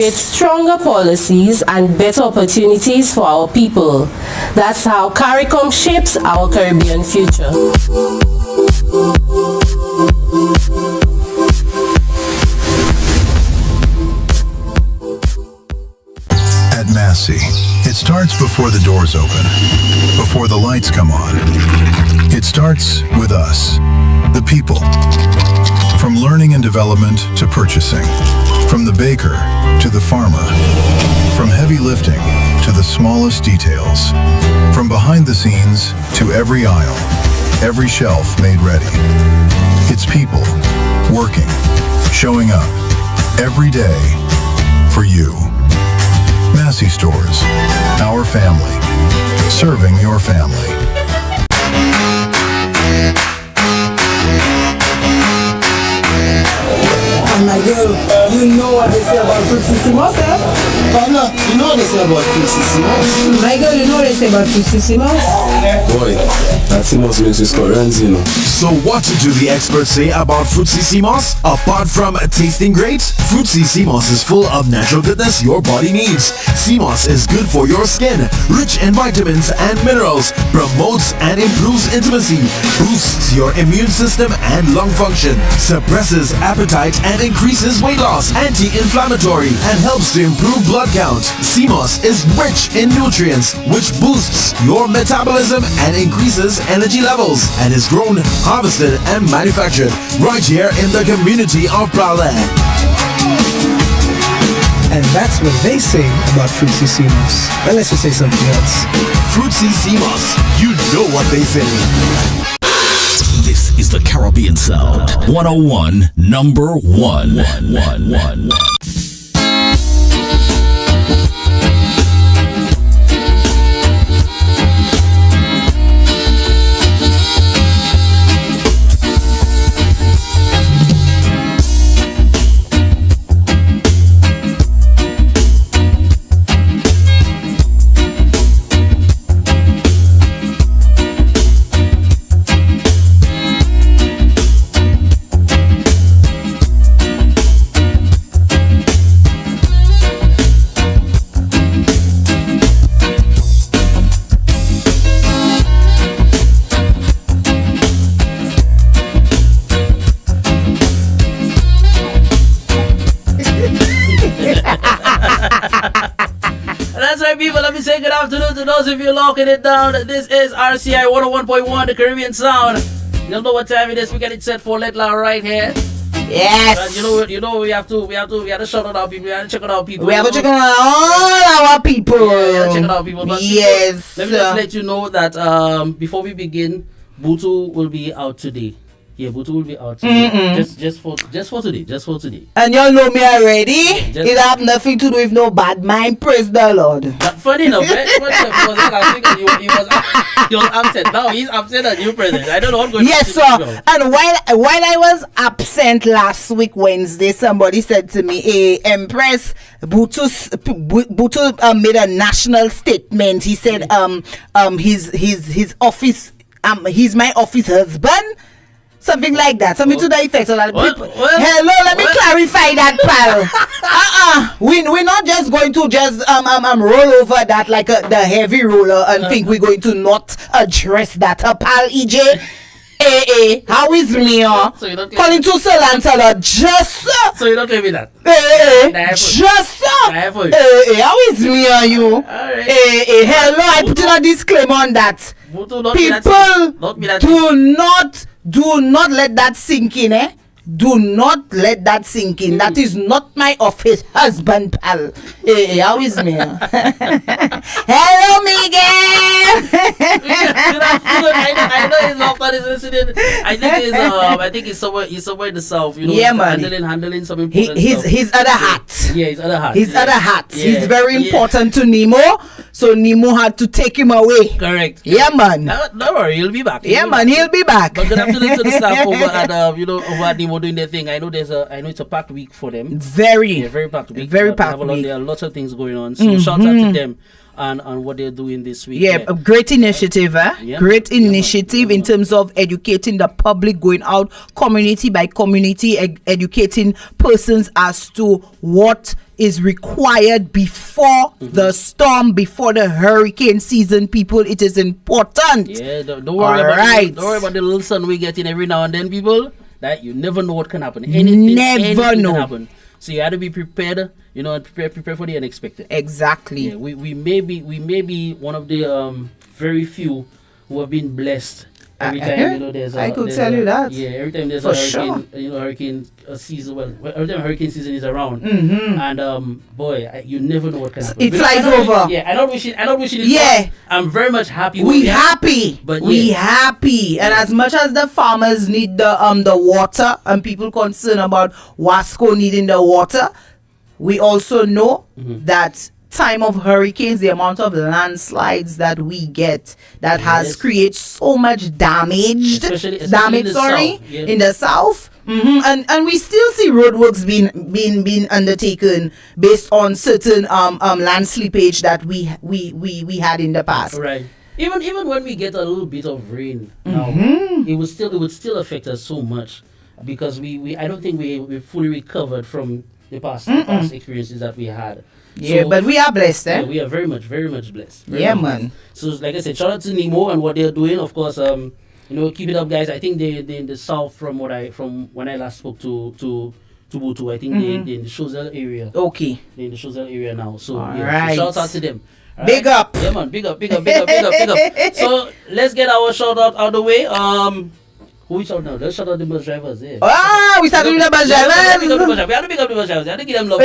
With stronger policies and better opportunities for our people. That's how CARICOM shapes our Caribbean future. At Massey, it starts before the doors open, before the lights come on. It starts with us, the people. From learning and development to purchasing, from the baker to the farmer, from heavy lifting to the smallest details, from behind the scenes to every aisle, every shelf made ready. It's people working, showing up every day for you. Massey Stores, our family, serving your family. Oh my girl, you know what they say about Fruitsissimo, sir? Oh no, you know what they say about Fruitsissimo? My girl, you know what they say about Fruitsissimo? Boy, that Simos makes his currency, you know. So what do the experts say about Fruitsissimos? Apart from tasting great, Fruitsissimos is full of natural goodness your body needs. Simos is good for your skin, rich in vitamins and minerals, promotes and improves intimacy, boosts your immune system and lung function, suppresses appetite and increases weight loss, anti-inflammatory, and helps to improve blood count. Simos is rich in nutrients, which boosts your metabolism and increases energy levels, and is grown, harvested, and manufactured right here in the community of Prale. And that's what they say about Fruitsissimos. Well, let's just say something else. Fruitsissimos, you know what they say. This is the Caribbean Sound 101 number 1. People, let me say good afternoon to those of you locking it down. This is RCI 101.1, the Caribbean Sound. You know what time it is. We get it set for Lettre La right here. Yes. You know we have to shout out our people. We have to check out our people. We have to check out all our people. Yeah, check out our people. But yes. Let me just let you know that before we begin, Butu will be out today. Yeah, Butu will be out today. Just for today. And y'all know me already. It have nothing to do with no bad mind. Praise the Lord. But funny enough, he was absent. Now he's absent at new president. I don't know what's going on. Yes, sir. And while I was absent last week Wednesday, somebody said to me, "Hey, Empress, Butu made a national statement. He said, his office, he's my office husband." Something like that. Something to the effect. So that people. Hello, let me clarify that, pal. We're not just going to just roll over that like the heavy roller and think we're going to not address that. Pal, EJ. How is me? Calling to Sir Lancelot, just so you don't tell me that. Just how is me? You? Hello, I put in a disclaimer on that. People, do not let that sink in, eh? Do not let that sink in. That is not my office husband, pal. How is me? Hello, Miguel. I know his doctor is listening. I think he's somewhere in the south. You know, yeah, man. Handling some important stuff. His other hat. Yeah, his other hat. His other hat. Yeah. He's very important to Nemo, so Nemo had to take him away. Correct. Yeah, man. Don't worry, he'll be back. He'll be back. But good afternoon to the staff over at over at Nemo doing their thing. I know it's a packed week for them. Very packed week. Very packed week. There are lots of things going on. So shout out to them and what they're doing this week. Yeah, a great initiative, great initiative in terms of educating the public, going out community by community, educating persons as to what is required before the storm, before the hurricane season, people. It is important. Yeah, don't worry about the little sun we get in every now and then, people. That you never know what can happen. Anything can happen. So you have to be prepared, and prepare for the unexpected. Exactly. Yeah, we may be one of the very few who have been blessed. Every time there's I could tell you that. Yeah, every time there's for a hurricane, sure. Hurricane season. Well, every time hurricane season is around, and boy, you never know what can happen. It flies over. Yeah, I don't wish it. Yeah, I'm very much happy. We happy, but we happy, and as much as the farmers need the water, and people concerned about Wasco needing the water, we also know that time of hurricanes, the amount of landslides that we get that has created so much damage in the south. And we still see roadworks being undertaken based on certain land slippage that we had in the past. Right. Even when we get a little bit of rain now, it would still affect us so much because I don't think we fully recovered from the past experiences that we had. Yeah, but we are blessed, eh? Yeah, we are very much blessed. Man. So, like I said, shout out to Nemo and what they're doing. Of course, keep it up, guys. I think they in the south from when I last spoke to Butu. I think they're in the Chozel area. Okay. They're in the Chozel area now. So, right. So shout out to them. Right? Big up. Yeah, man. Big up. So, let's get our shout out of the way. Who we shout now? Let's shout out the bus drivers. Yeah. We started with the bus drivers. We have to pick up the bus drivers. We have to give them love.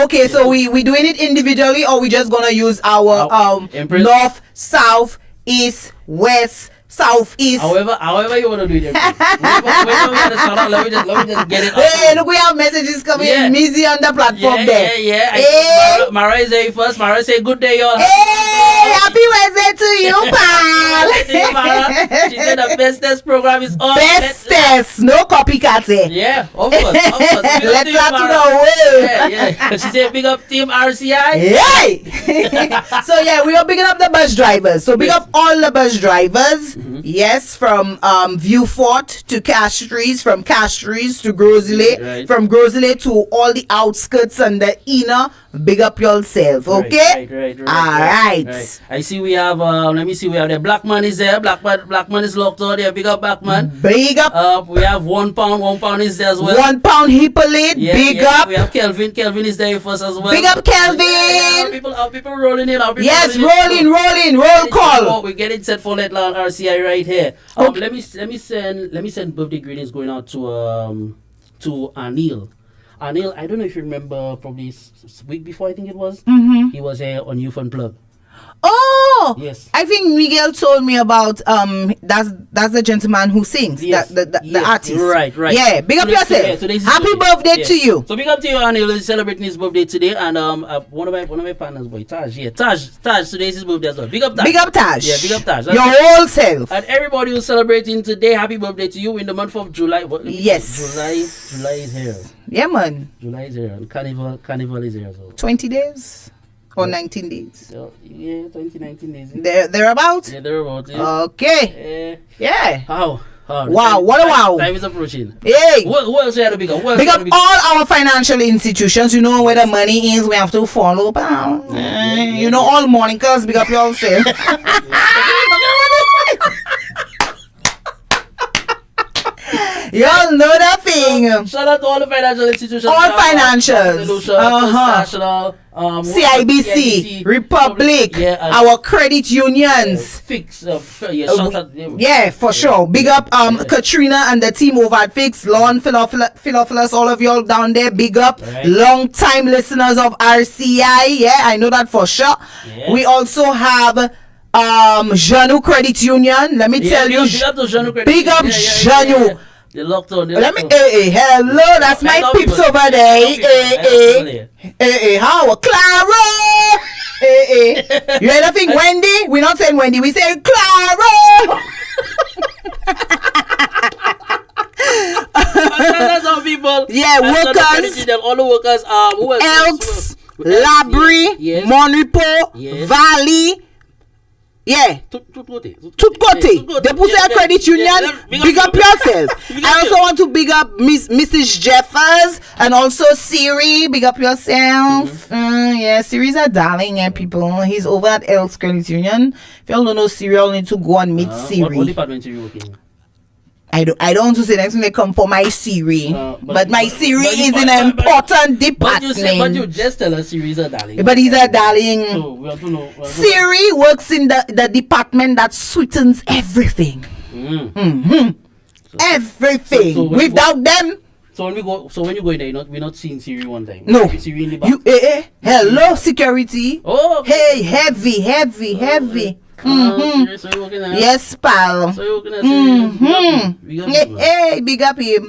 Okay. So we doing it individually, or we just gonna use our north, south, east, west, southeast. However you wanna do it. Let me just get it. Hey, look, we have messages coming in. Mizzy on the platform there. Yeah. Hey. Mara is there first. Mara say good day, y'all. Hey, happy Wednesday to you, pal. She said the bestest program is on. Bestest, no copycat. Yeah, of course. Let's not to the world. Yeah. She said big up Team RCI. Yay! So yeah, we are picking up the bus drivers. So big up all the bus drivers. Yes, from Viewfort to Castries, from Castries to Grosile, from Grosile to all the outskirts and the inner. Big up yourself, okay? Right. All right. I see we have. Let me see. We have the Blackman is there. Blackman is locked out there. Big up Blackman. Big up. We have £1. £1 is there as well. £1 Hippolyte. Big up. We have Kelvin. Kelvin is there for us as well. Big up Kelvin. People rolling in. Yes, rolling. Roll call. We get it set for Lettre La On RCI right here. Okay. Let me send birthday greetings going out to Anil. Anil, I don't know if you remember, probably week before I think it was. He was here on Youth Unplugged. Oh, yes. I think Miguel told me about that's the gentleman who sings, the artist. Right. Yeah, big up yourself. Happy birthday to you. So big up to you, Anil. He's celebrating his birthday today, and one of my partners, boy, Taj. Yeah, Taj. Today is his birthday as well. Big up Taj. Big up Taj. Yeah, big up Taj. Your whole self. And everybody who's celebrating today, happy birthday to you in the month of July. Yes. July is here. Yeah, man. July is here, and Carnival is here as well. 20 days. Or 19 days? Yeah, 19 days. Thereabouts? Yeah, thereabouts. Yeah. Okay. Yeah. How? Wow, what a wow. Time is approaching. Hey. Who else we have to pick up? Pick up all our financial institutions. You know where the money is. We have to follow. You know, all Monicas, big up yourself. Y'all know that thing. Shout out to all the financial institutions. All financials. National, CIBC, Republic, our credit unions. Fix. For sure. Big up Katrina and the team over at Fix. Lon, Philophilus, all of y'all down there. Big up. Long time listeners of RCI. Yeah, I know that for sure. Yeah. We also have Janu Credit Union. Let me tell you. Big up Janu. They locked on. Hello, that's my peeps over there. How? Clara. You heard nothing, Wendy? We're not saying Wendy, we say Clara. That's how people. Yeah, workers. All the workers. Elks, Labrie, Monipo, Valley. Yeah. Tutkote. They put a credit union. Big up yourself. I also want to big up Mrs. Jeffers and also Siri. Big up yourself. Yeah, Siri's a darling, people. He's over at Elks Credit Union. If you all don't know Siri, you all need to go and meet Siri. What department are you working in? I don't want to say next when they come for my Siri. But my Siri is in an important department. But you just tell us Siri is a darling. But he's a darling. So we have to know. Siri works in the department that sweetens everything. Everything. So without them. So when you go in there, we're not seeing Siri one time. No. Siri in the back. Hello, security. Oh. Hey, heavy. So you're working at Yes, pal. So you're working at Siri. Hey, big up him.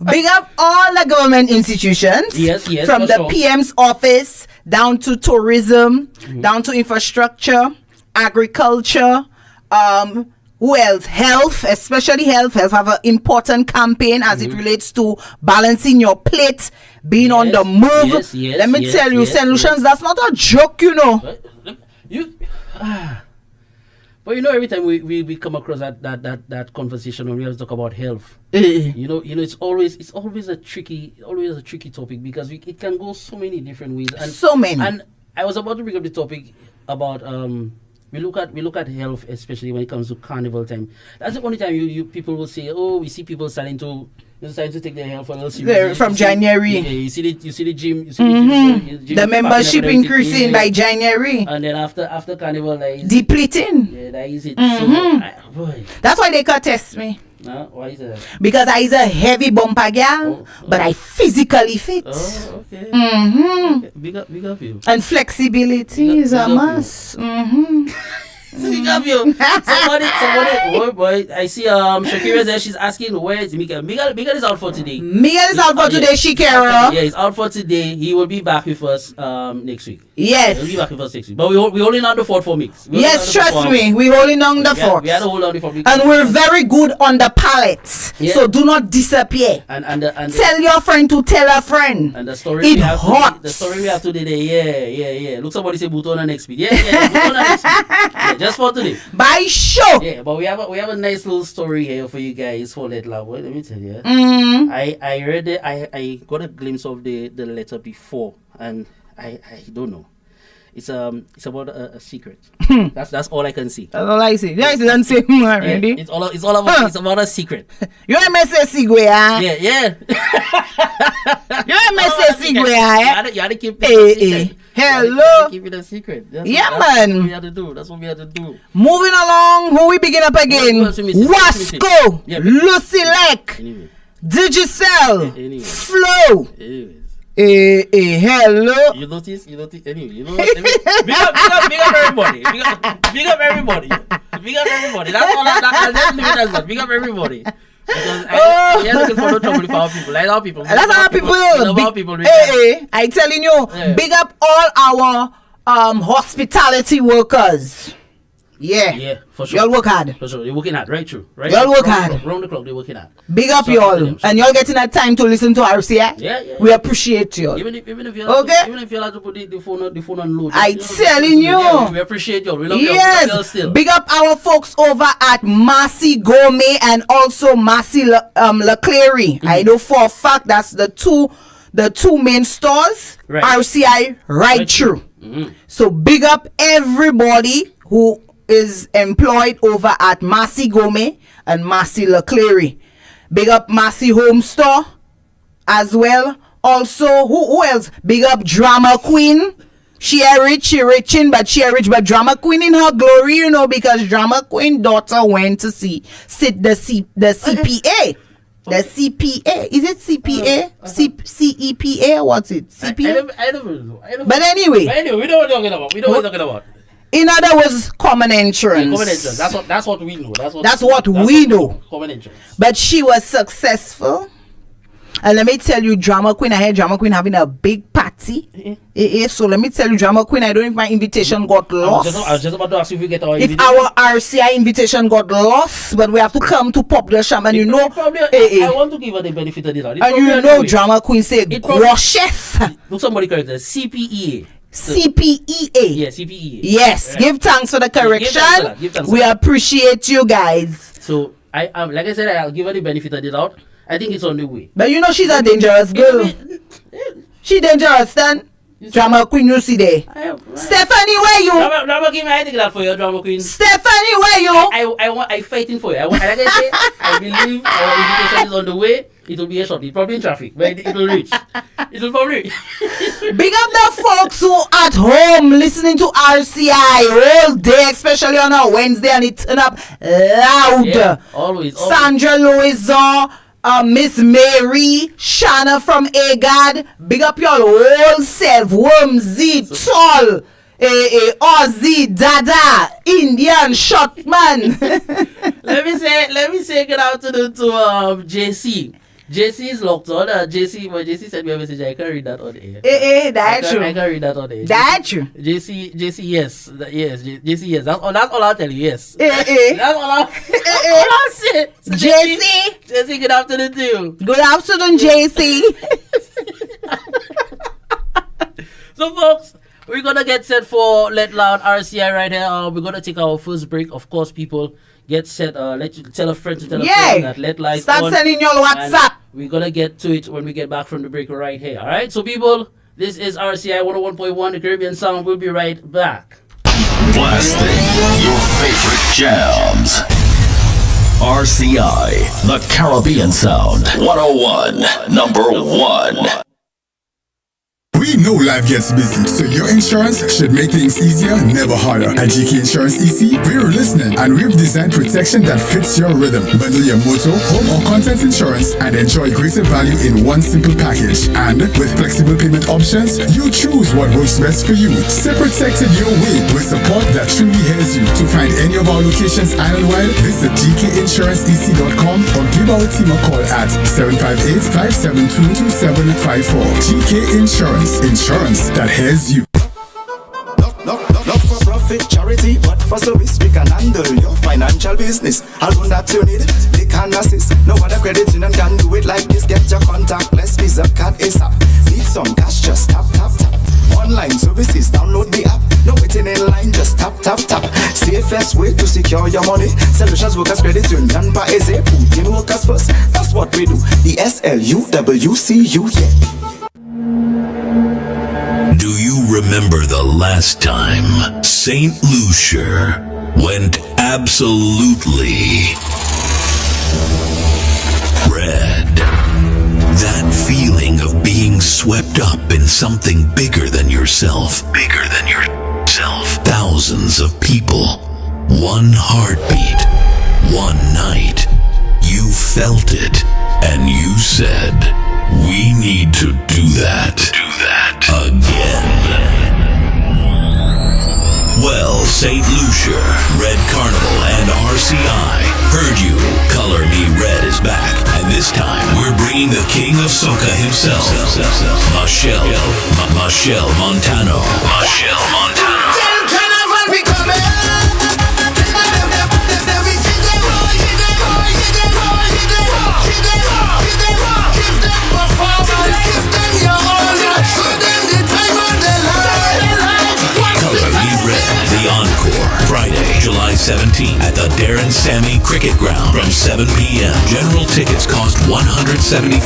Big up all the government institutions. Yes, from the sure. PM's office down to tourism, down to infrastructure, agriculture, who else? Health, especially health. Health have an important campaign as it relates to balancing your plate, being on the move. Let me tell you, St. Lucians, that's not a joke, you know. But you know, every time we come across that conversation when we have to talk about health, you know, it's always a tricky topic because it can go so many different ways. And I was about to bring up the topic about we look at health, especially when it comes to carnival time. That's the only time you people will say, oh, we see people starting to take their health a little seriously. From January. Yeah, you see the gym. The membership increasing by January. And then after carnival, depleting. Yeah, that is it. So, that's why they can't test me. Why is that? Because I is a heavy bumper girl, but I physically fit. Oh, okay. Okay. Big up you. And flexibility is a must. Big up you. Somebody. Oh boy, I see Shakira there. She's asking where is Miguel. Miguel is out for today. Miguel is out for today, Shakira. Yeah, he's out for today. He will be back with us next week. Yes. He'll be back with us next week. But we're holding on the fort for mix. Yes, trust me. We're holding on the fort. We had to hold on the fort. And we're very good on the palette. Yeah. So do not disappear. And tell your friend to tell a friend. And the story we have today, yeah. Look, somebody say Buton and XP. Yeah, Buton and XP. Yeah, just for today. By show. Yeah, but we have a nice little story here for you guys for Lettre La. Let me tell you. I read it. I got a glimpse of the letter before, and I don't know. It's about a secret. That's all I can see. That's all I see. Yeah, it's done say already. It's about a secret. You MSS Sigwe, Yeah. You MSS Sigwe, You had to keep it. Hello. Keep it a secret. Man. That's what we had to do. Moving along, who we begin up again? Wasco, Lucy Lake, Anyway. Digicel, Flow. Anyways. Hello. You notice? Anyway, you know what? Big up everybody. Big up everybody. That's all. I'll just leave it as that. Big up everybody. Because we are looking for no trouble with our people. Like our people. That's our people. I telling you, big up all our hospitality workers. Yeah, for sure. Y'all work hard. For sure, they're working hard, right? True, right? Y'all work hard. Round the clock, they're working hard. Big up y'all, and y'all getting that time to listen to RCI. Yeah. We appreciate y'all. Even if you even if you like to put the phone on load. I telling you, we appreciate y'all. We love y'all still. Big up our folks over at Massey Gourmet and also Massey Leclerc. I know for a fact that's the two main stores. Right. RCI right through. So big up everybody who is employed over at Massey Gourmet and Massey Leclerc. Big up Massey Home Store as well. Also, who else? Big up Drama Queen. She rich, but Drama Queen in her glory, you know, because Drama Queen daughter went to sit the CPA. The CPA. Is it CPA? CEPA? What's it? CPA? I don't know. But anyway, we know what we're talking about. In other words, common entrance. Yeah, common entrance. That's what we know. That's what we know. Common entrance. But she was successful. And let me tell you, Drama Queen, I heard Drama Queen having a big party. So let me tell you, Drama Queen, I don't know if my invitation got lost. I was just about to ask if we get our invitation. If our RCI invitation got lost, but we have to come to Popular Sham, and you know, I want to give her the benefit of the doubt. And you know, Drama Queen said, "Gros chef." Look, somebody correct that. CPEA. CPEA. Yeah, CPEA. Yes, Right. give thanks for the correction. Give thanks for We that. appreciate you guys. So I like I said, I'll give her the benefit of the doubt. I think it's on the way. But you know she's a dangerous girl. She dangerous then. Drama queen, you see there. Stephanie, where you? Drama queen, I think that for you, drama queen. Stephanie, where you? I fighting for you. Like I say, I believe our invitation is on the way. It will be a short. It's probably in traffic, but it will reach. It will probably reach. Big up the folks who at home listening to RCI all day, especially on a Wednesday, and it turn up loud. Yeah, always. Sandra Louison, Miss Mary, Shanna from Agad. Big up your whole self. Wormsy, Tall, Aussie, Dada, Indian, Shotman. Let me say good afternoon to JC. JC is locked on. JC sent me a message. I can read that on air. That's true. I can read that on air. That's true. JC, yes. JC, yes. That's all I'll tell you, yes. That's all I'll say. So JC, good afternoon to you. Good afternoon, JC. So, folks, we're going to get set for Lettre La On RCI right here. We're going to take our first break. Of course, people, get set. Tell a friend to tell a friend that Lettre La is start on. sending your WhatsApp. We're going to get to it when we get back from the break right here. All right? So, people, this is RCI 101.1, the Caribbean Sound. We'll be right back. Blasting your favorite jams. RCI, the Caribbean Sound. 101, number 1. We know life gets busy, so your insurance should make things easier, never harder. At GK Insurance EC, we're listening, and we've designed protection that fits your rhythm. Bundle your motor, home, or contents insurance and enjoy greater value in one simple package. And with flexible payment options, you choose what works best for you. Stay protected your way with support that truly hears you. To find any of our locations island-wide, visit gkinsuranceec.com or give our team a call at 758-572-2754. GK Insurance that hears you. Not for profit, charity, but for service. We can handle your financial business. I'll run that you need. They can assist. No other credit union can do it like this. Get your contact. Let's Visa card ASAP. Need some cash? Just tap. Online services. Download the app. No waiting in line. Just tap. Safest way to secure your money. Solutions Workers Credit Union by Eze. Put in workers first. That's what we do. The SLUWCU. Yeah. Do you remember the last time St. Lucia went absolutely red? That feeling of being swept up in something bigger than yourself. Thousands of people, one heartbeat, one night. You felt it, and you said, we need to do that again. Well, St. Lucia, Red Carnival, and RCI heard you. Color Me Red is back, and this time we're bringing the king of soca himself, Machel Montano. Encore, Friday, July 17th at the Darren Sammy Cricket Ground from 7 p.m. General tickets cost $175.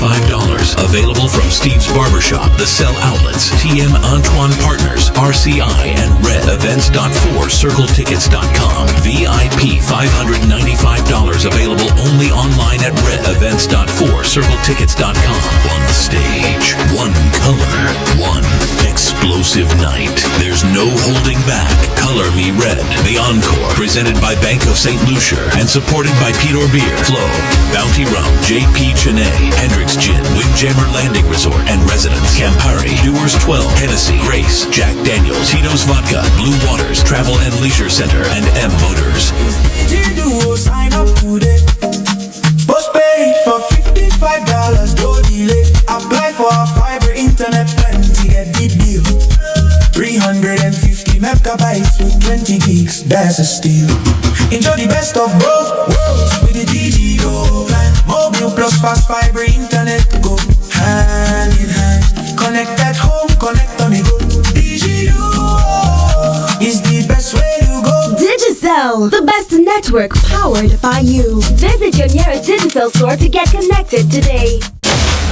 Available from Steve's Barbershop, The Cell Outlets, TM Antoine Partners, RCI, and Red Events.4, CircleTickets.com. VIP $595 available only online at Red Events.4, CircleTickets.com. One stage, one color, one explosive night. There's no holding back. Color Me Red, the Encore, presented by Bank of St. Lucia and supported by Peter Beer, Flo, Bounty Rum, JP Chennai, Hendricks Gin, Windjammer Landing Resort and Residence, Campari, Doers 12, Hennessy, Grace, Jack Daniels, Tito's Vodka, Blue Waters, Travel and Leisure Center, and M Motors. Sign up today. Postpaid for $55, no delay. Apply for a fiber internet plan to get the deal. 350 megabytes with 20 gigs, that's a steal. Enjoy the best of both worlds with the DGO plan. Mobile plus fast fiber internet go hand in hand. Connect at home, connect on the go. DGO. Digicel, the best network powered by you. Visit your nearest Digicel store to get connected today.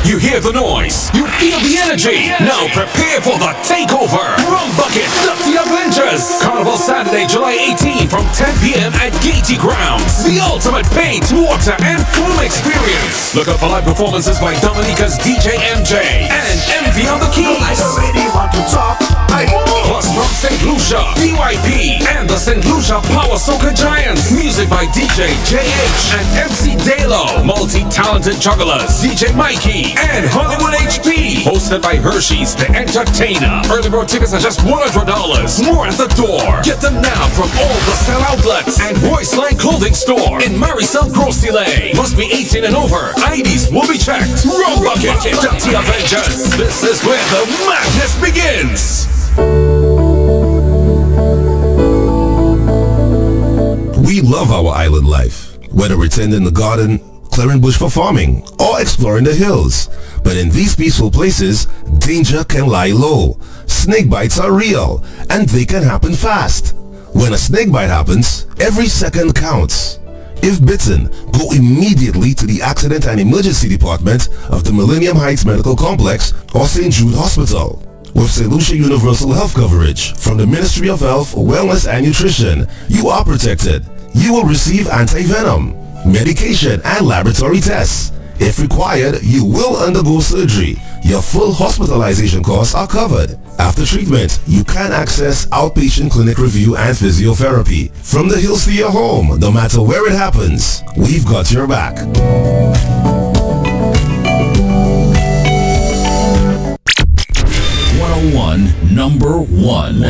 You hear the noise, you feel the energy. Now prepare for the takeover. Rum Bucket, The Avengers. Carnival Saturday, July 18 from 10 p.m. at Gaiety Grounds. The ultimate paint, water, and foam experience. Look out for live performances by Dominica's DJ MJ and Envy on the keys. I already want to talk. Plus from St. Lucia, DYP, and the St. Lucia Power Soca Giants. Music by DJ JH and MC Dalo. Multi-talented jugglers, DJ Mikey and Hollywood HP. Hosted by Hershey's The Entertainer. Early bird tickets are just $100. More at the door. Get them now from all the sell outlets and Voice Line Clothing Store in Marisol Grocery Lane. Must be 18 and over. IDs will be checked. Rum Bucket, The Avengers. This is where the madness begins. We love our island life, whether we're tending the garden, clearing bush for farming, or exploring the hills. But in these peaceful places, danger can lie low. Snake bites are real, and they can happen fast. When a snake bite happens, every second counts. If bitten, go immediately to the Accident and Emergency Department of the Millennium Heights Medical Complex or St. Jude Hospital. With St. Lucia Universal Health Coverage from the Ministry of Health, Wellness and Nutrition, you are protected. You will receive anti-venom, medication and laboratory tests. If required, you will undergo surgery. Your full hospitalization costs are covered. After treatment, you can access outpatient clinic review and physiotherapy. From the hills to your home, no matter where it happens, we've got your back. 101, number one.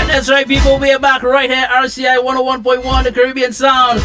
That's right, people. We are back right here, RCI 101.1, the Caribbean Sound.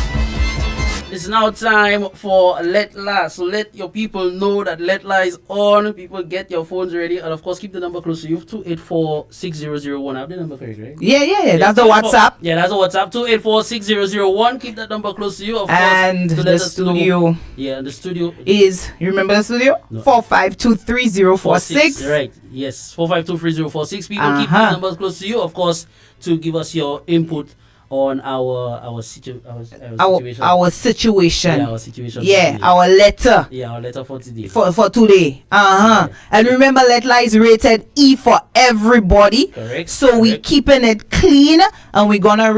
It's now time for Lettre La. So let your people know that Lettre La is on. People, get your phones ready. And of course, keep the number close to you. 284-6001. I have the number correct, right? Yeah. That's the WhatsApp. Yeah, that's the WhatsApp. 284-6001. Keep that number close to you. Of and course, the studio. Yeah, the studio is, you remember the studio? No. 4523046. Right. Yes, 4523046. People, keep these numbers close to you. Of course, to give us your input on our situation. Our situation. Yeah, our situation. Yeah, our letter. Yeah, our letter for today. For today. Yeah. And remember, Lettre La is rated E for everybody. Correct. So we're keeping it clean, and we're gonna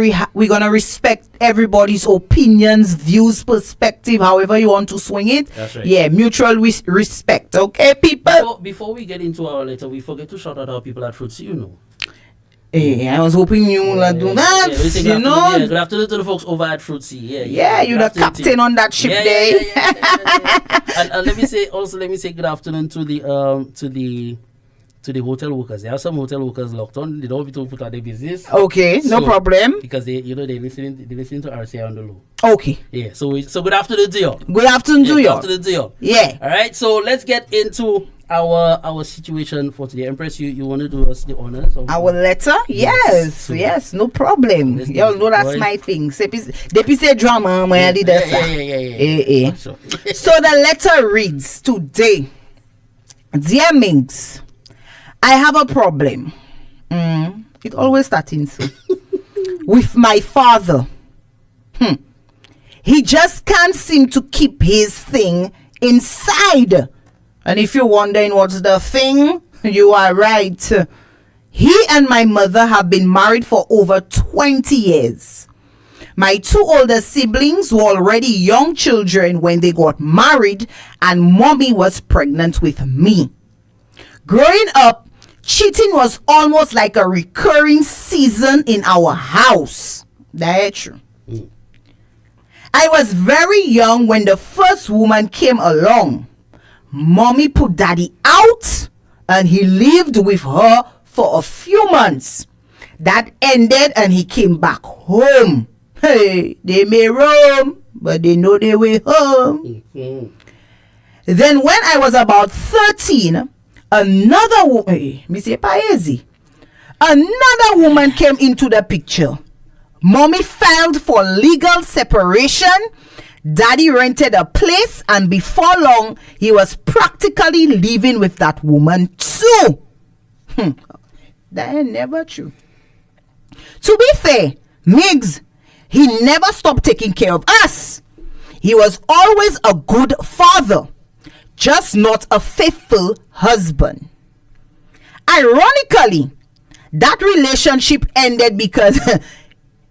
respect everybody's opinions, views, perspective, however you want to swing it. That's right. Yeah, mutual respect. Okay, people. Before we get into our letter, we forget to shout out our people at Fruitsy, you know. Hey, I was hoping you would do that. You know. Good afternoon to the folks over at Fruitsy. Yeah, you're the captain on that ship there. And let me say good afternoon to the hotel workers. There are some hotel workers locked on. They don't want to put out their business. Okay, no problem. Because they listening to RCI on the low. Okay. Yeah. So good afternoon to you. Good afternoon to you. Good afternoon to you. Yeah. All right. So let's get into our situation for today. Empress, you want to do us the honors of our letter? Yes, no problem. Y'all know that's my thing. Depuis say drama, I did that. Yeah. So the letter reads today, Dear Minx, I have a problem. It always starts with my father. He just can't seem to keep his thing inside. And if you're wondering what's the thing, you are right. He and my mother have been married for over 20 years. My two older siblings were already young children when they got married, and mommy was pregnant with me. Growing up, cheating was almost like a recurring season in our house. That's true. I was very young when the first woman came along. Mommy put daddy out and he lived with her for a few months. That ended and he came back home. Hey, they may roam, but they know their way home. Then when I was about 13, another woman came into the picture. Mommy filed for legal separation. Daddy rented a place, and before long, he was practically living with that woman too. That ain't never true. To be fair, Miggs, he never stopped taking care of us. He was always a good father, just not a faithful husband. Ironically, that relationship ended because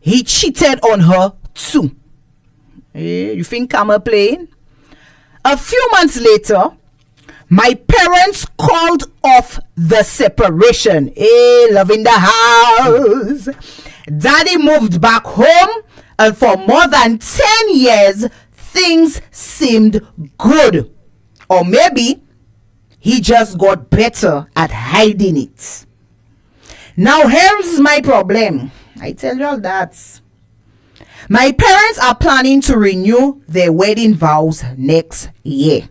he cheated on her too. You think I'm playing? A few months later, my parents called off the separation. Love in the house. Daddy moved back home, and for more than 10 years, things seemed good. Or maybe he just got better at hiding it. Now here's my problem. I tell you all that. My parents are planning to renew their wedding vows next year.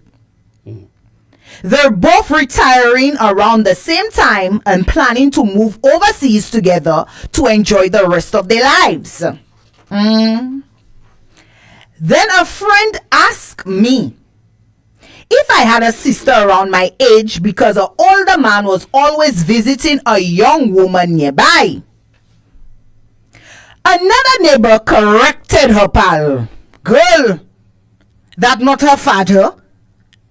They're both retiring around the same time and planning to move overseas together to enjoy the rest of their lives. Then a friend asked me if I had a sister around my age because an older man was always visiting a young woman nearby. Another neighbor corrected her pal. Girl, that's not her father.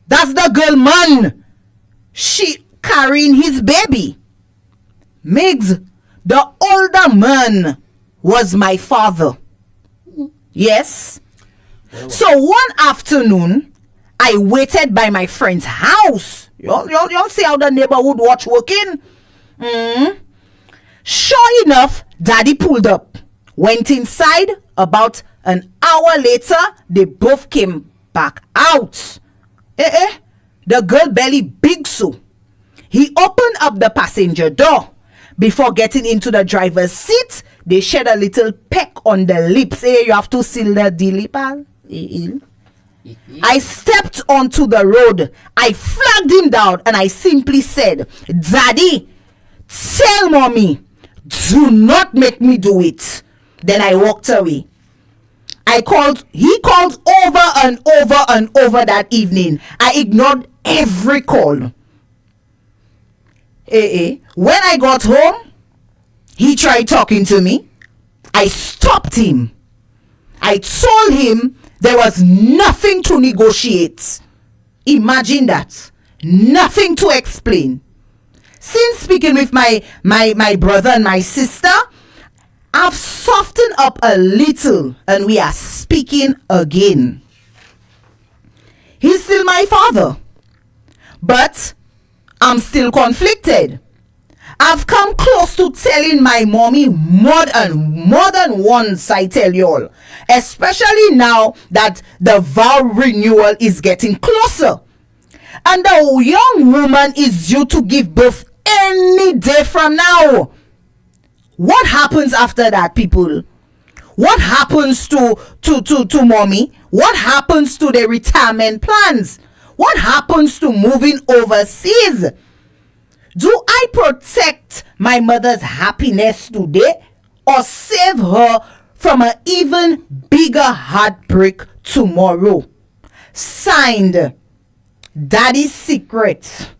That's the girl man. She carrying his baby. Miggs, the older man was my father. Yes. So one afternoon, I waited by my friend's house. Y'all see how the neighborhood watch working? Sure enough, Daddy pulled up. Went inside. About an hour later, they both came back out. The girl belly big so. He opened up the passenger door. Before getting into the driver's seat, they shared a little peck on the lips. You have to seal the deal, pal. I stepped onto the road. I flagged him down and I simply said, Daddy, tell mommy, do not make me do it. Then I walked away. He called over and over and over that evening. I ignored every call. When I got home, he tried talking to me. I stopped him. I told him there was nothing to negotiate. Imagine that. Nothing to explain. Since speaking with my brother and my sister, I've softened up a little and we are speaking again. He's still my father, but I'm still conflicted. I've come close to telling my mommy more than once, I tell y'all, especially now that the vow renewal is getting closer and the young woman is due to give birth any day from now. What happens after that, people? What happens to mommy? What happens to the retirement plans? What happens to moving overseas? Do I protect my mother's happiness today or save her from an even bigger heartbreak tomorrow? Signed, Daddy's Secret.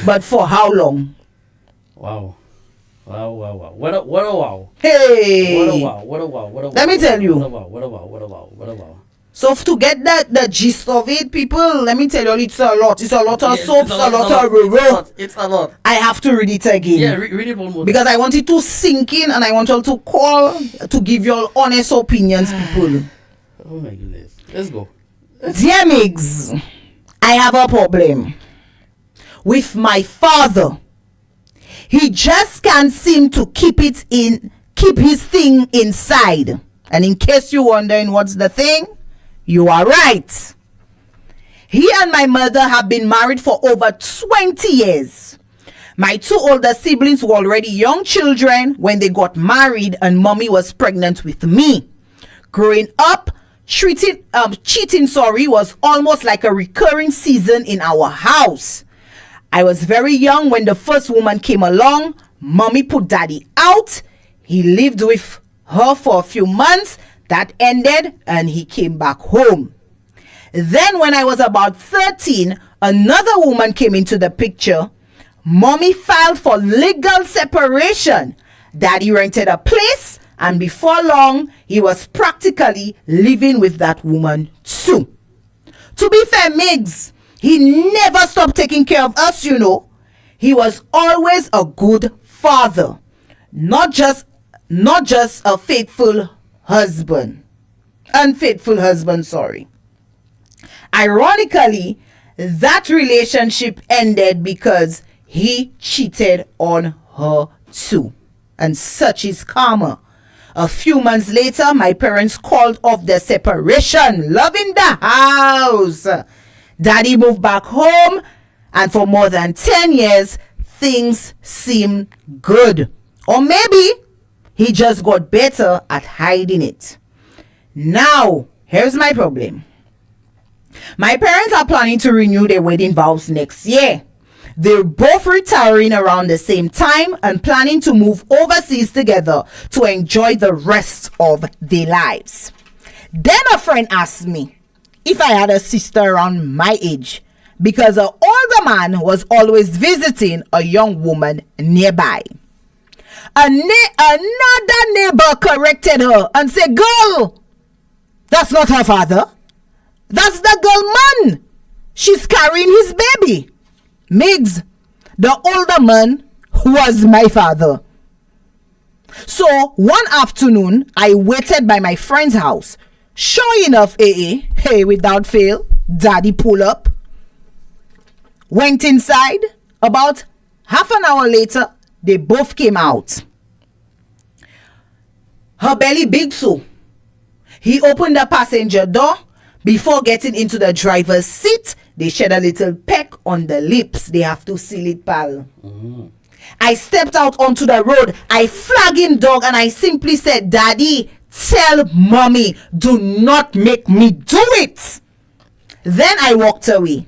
But for how long? Wow. Wow. What a wow. Hey. What a wow. Let me tell you. What a wow. So to get the gist of it, people, let me tell you, it's a lot. It's a lot of soaps, a lot of roro. It's a lot. I have to read it again. Yeah, read it one more. Because I want it to sink in and I want y'all to call to give y'all honest opinions, people. Oh my goodness. Let's go. Dear Miggs, I have a problem with my father. He just can't seem to keep his thing inside. And in case you're wondering what's the thing, you are right. He and my mother have been married for over 20 years. My two older siblings were already young children when they got married and mommy was pregnant with me. Growing up, cheating, was almost like a recurring season in our house. I was very young when the first woman came along. Mommy put daddy out. He lived with her for a few months. That ended and he came back home. Then when I was about 13, another woman came into the picture. Mommy filed for legal separation. Daddy rented a place, and before long, he was practically living with that woman too. To be fair, Migs, he never stopped taking care of us, you know. He was always a good father, not just a unfaithful husband, sorry. Ironically, that relationship ended because he cheated on her too. And such is karma. A few months later, my parents called off their separation. Love in the house. Daddy moved back home, and for more than 10 years, things seemed good. Or maybe he just got better at hiding it. Now, here's my problem. My parents are planning to renew their wedding vows next year. They're both retiring around the same time and planning to move overseas together to enjoy the rest of their lives. Then a friend asked me if I had a sister around my age because an older man was always visiting a young woman nearby. Another neighbor corrected her and said, "Girl, that's not her father. That's the girl man. She's carrying his baby." Migs, the older man was my father. So one afternoon, I waited by my friend's house. Sure enough, without fail, Daddy pulled up. Went inside. About half an hour later, they both came out. Her belly big so. He opened the passenger door. Before getting into the driver's seat, they shed a little peck on the lips. They have to seal it, pal. I stepped out onto the road. I flagged him, dog, and I simply said, "Daddy, tell mommy, do not make me do it." Then I walked away.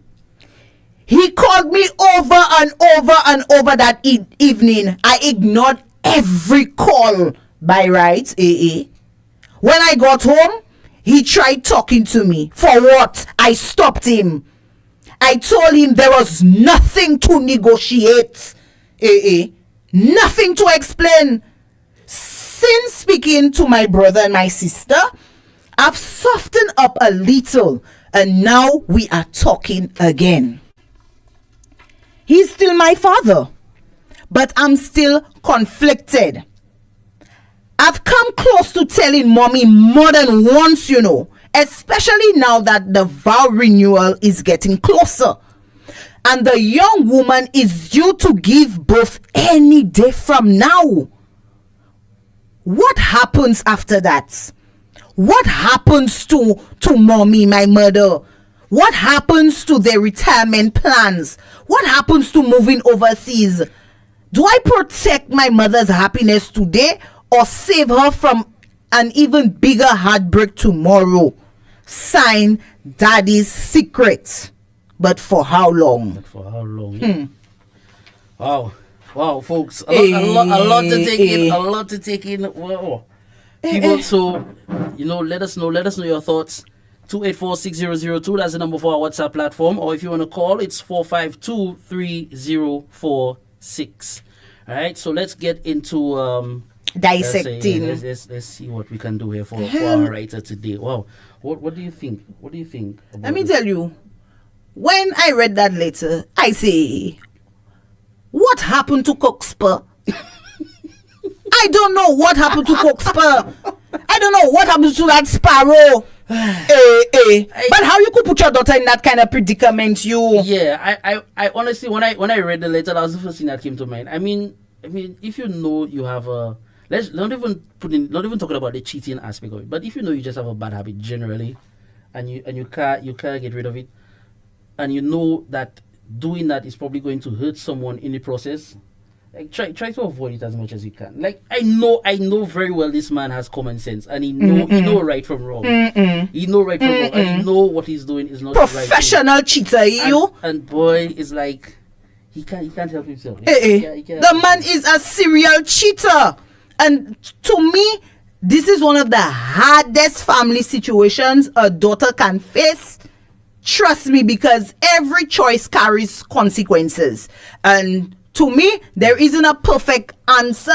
He called me over and over and over that evening. I ignored every call by rights, When I got home, he tried talking to me. For what? I stopped him. I told him there was nothing to negotiate. Nothing to explain. Since speaking to my brother and my sister, I've softened up a little, and now we are talking again. He's still my father, but I'm still conflicted. I've come close to telling mommy more than once, you know, especially now that the vow renewal is getting closer. And the young woman is due to give birth any day from now. What happens after that? What happens to mommy, my mother? What happens to their retirement plans? What happens to moving overseas? Do I protect my mother's happiness today or save her from an even bigger heartbreak tomorrow? Sign, Daddy's secret. But for how long? Wow, folks. A lot to take in. A lot to take in. Wow. People, so, let us know your thoughts. 284-6002, that's the number for our WhatsApp platform. Or if you want to call, it's 452-3046. All right, so let's get into dissecting. Let's see what we can do here for our writer today. Wow, what do you think? What do you think? Let me tell you, when I read that letter, I say, what happened to Cockspur? I don't know what happened to Cockspur. I don't know what happened to that sparrow. But how you could put your daughter in that kind of predicament, you? Yeah, I honestly, when I read the letter, that was the first thing that came to mind. I mean, if you know you have a, not even talking about the cheating aspect of it, but if you know you just have a bad habit generally, and you can't get rid of it, and you know that doing that is probably going to hurt someone in the process, Like try to avoid it as much as you can. Like I know very well this man has common sense and he know right from wrong. He know right from wrong and he know what he's doing is not professional right cheater. And boy is like he can't help himself. The man is a serial cheater, and to me, this is one of the hardest family situations a daughter can face. Trust me, because every choice carries consequences, and to me, there isn't a perfect answer,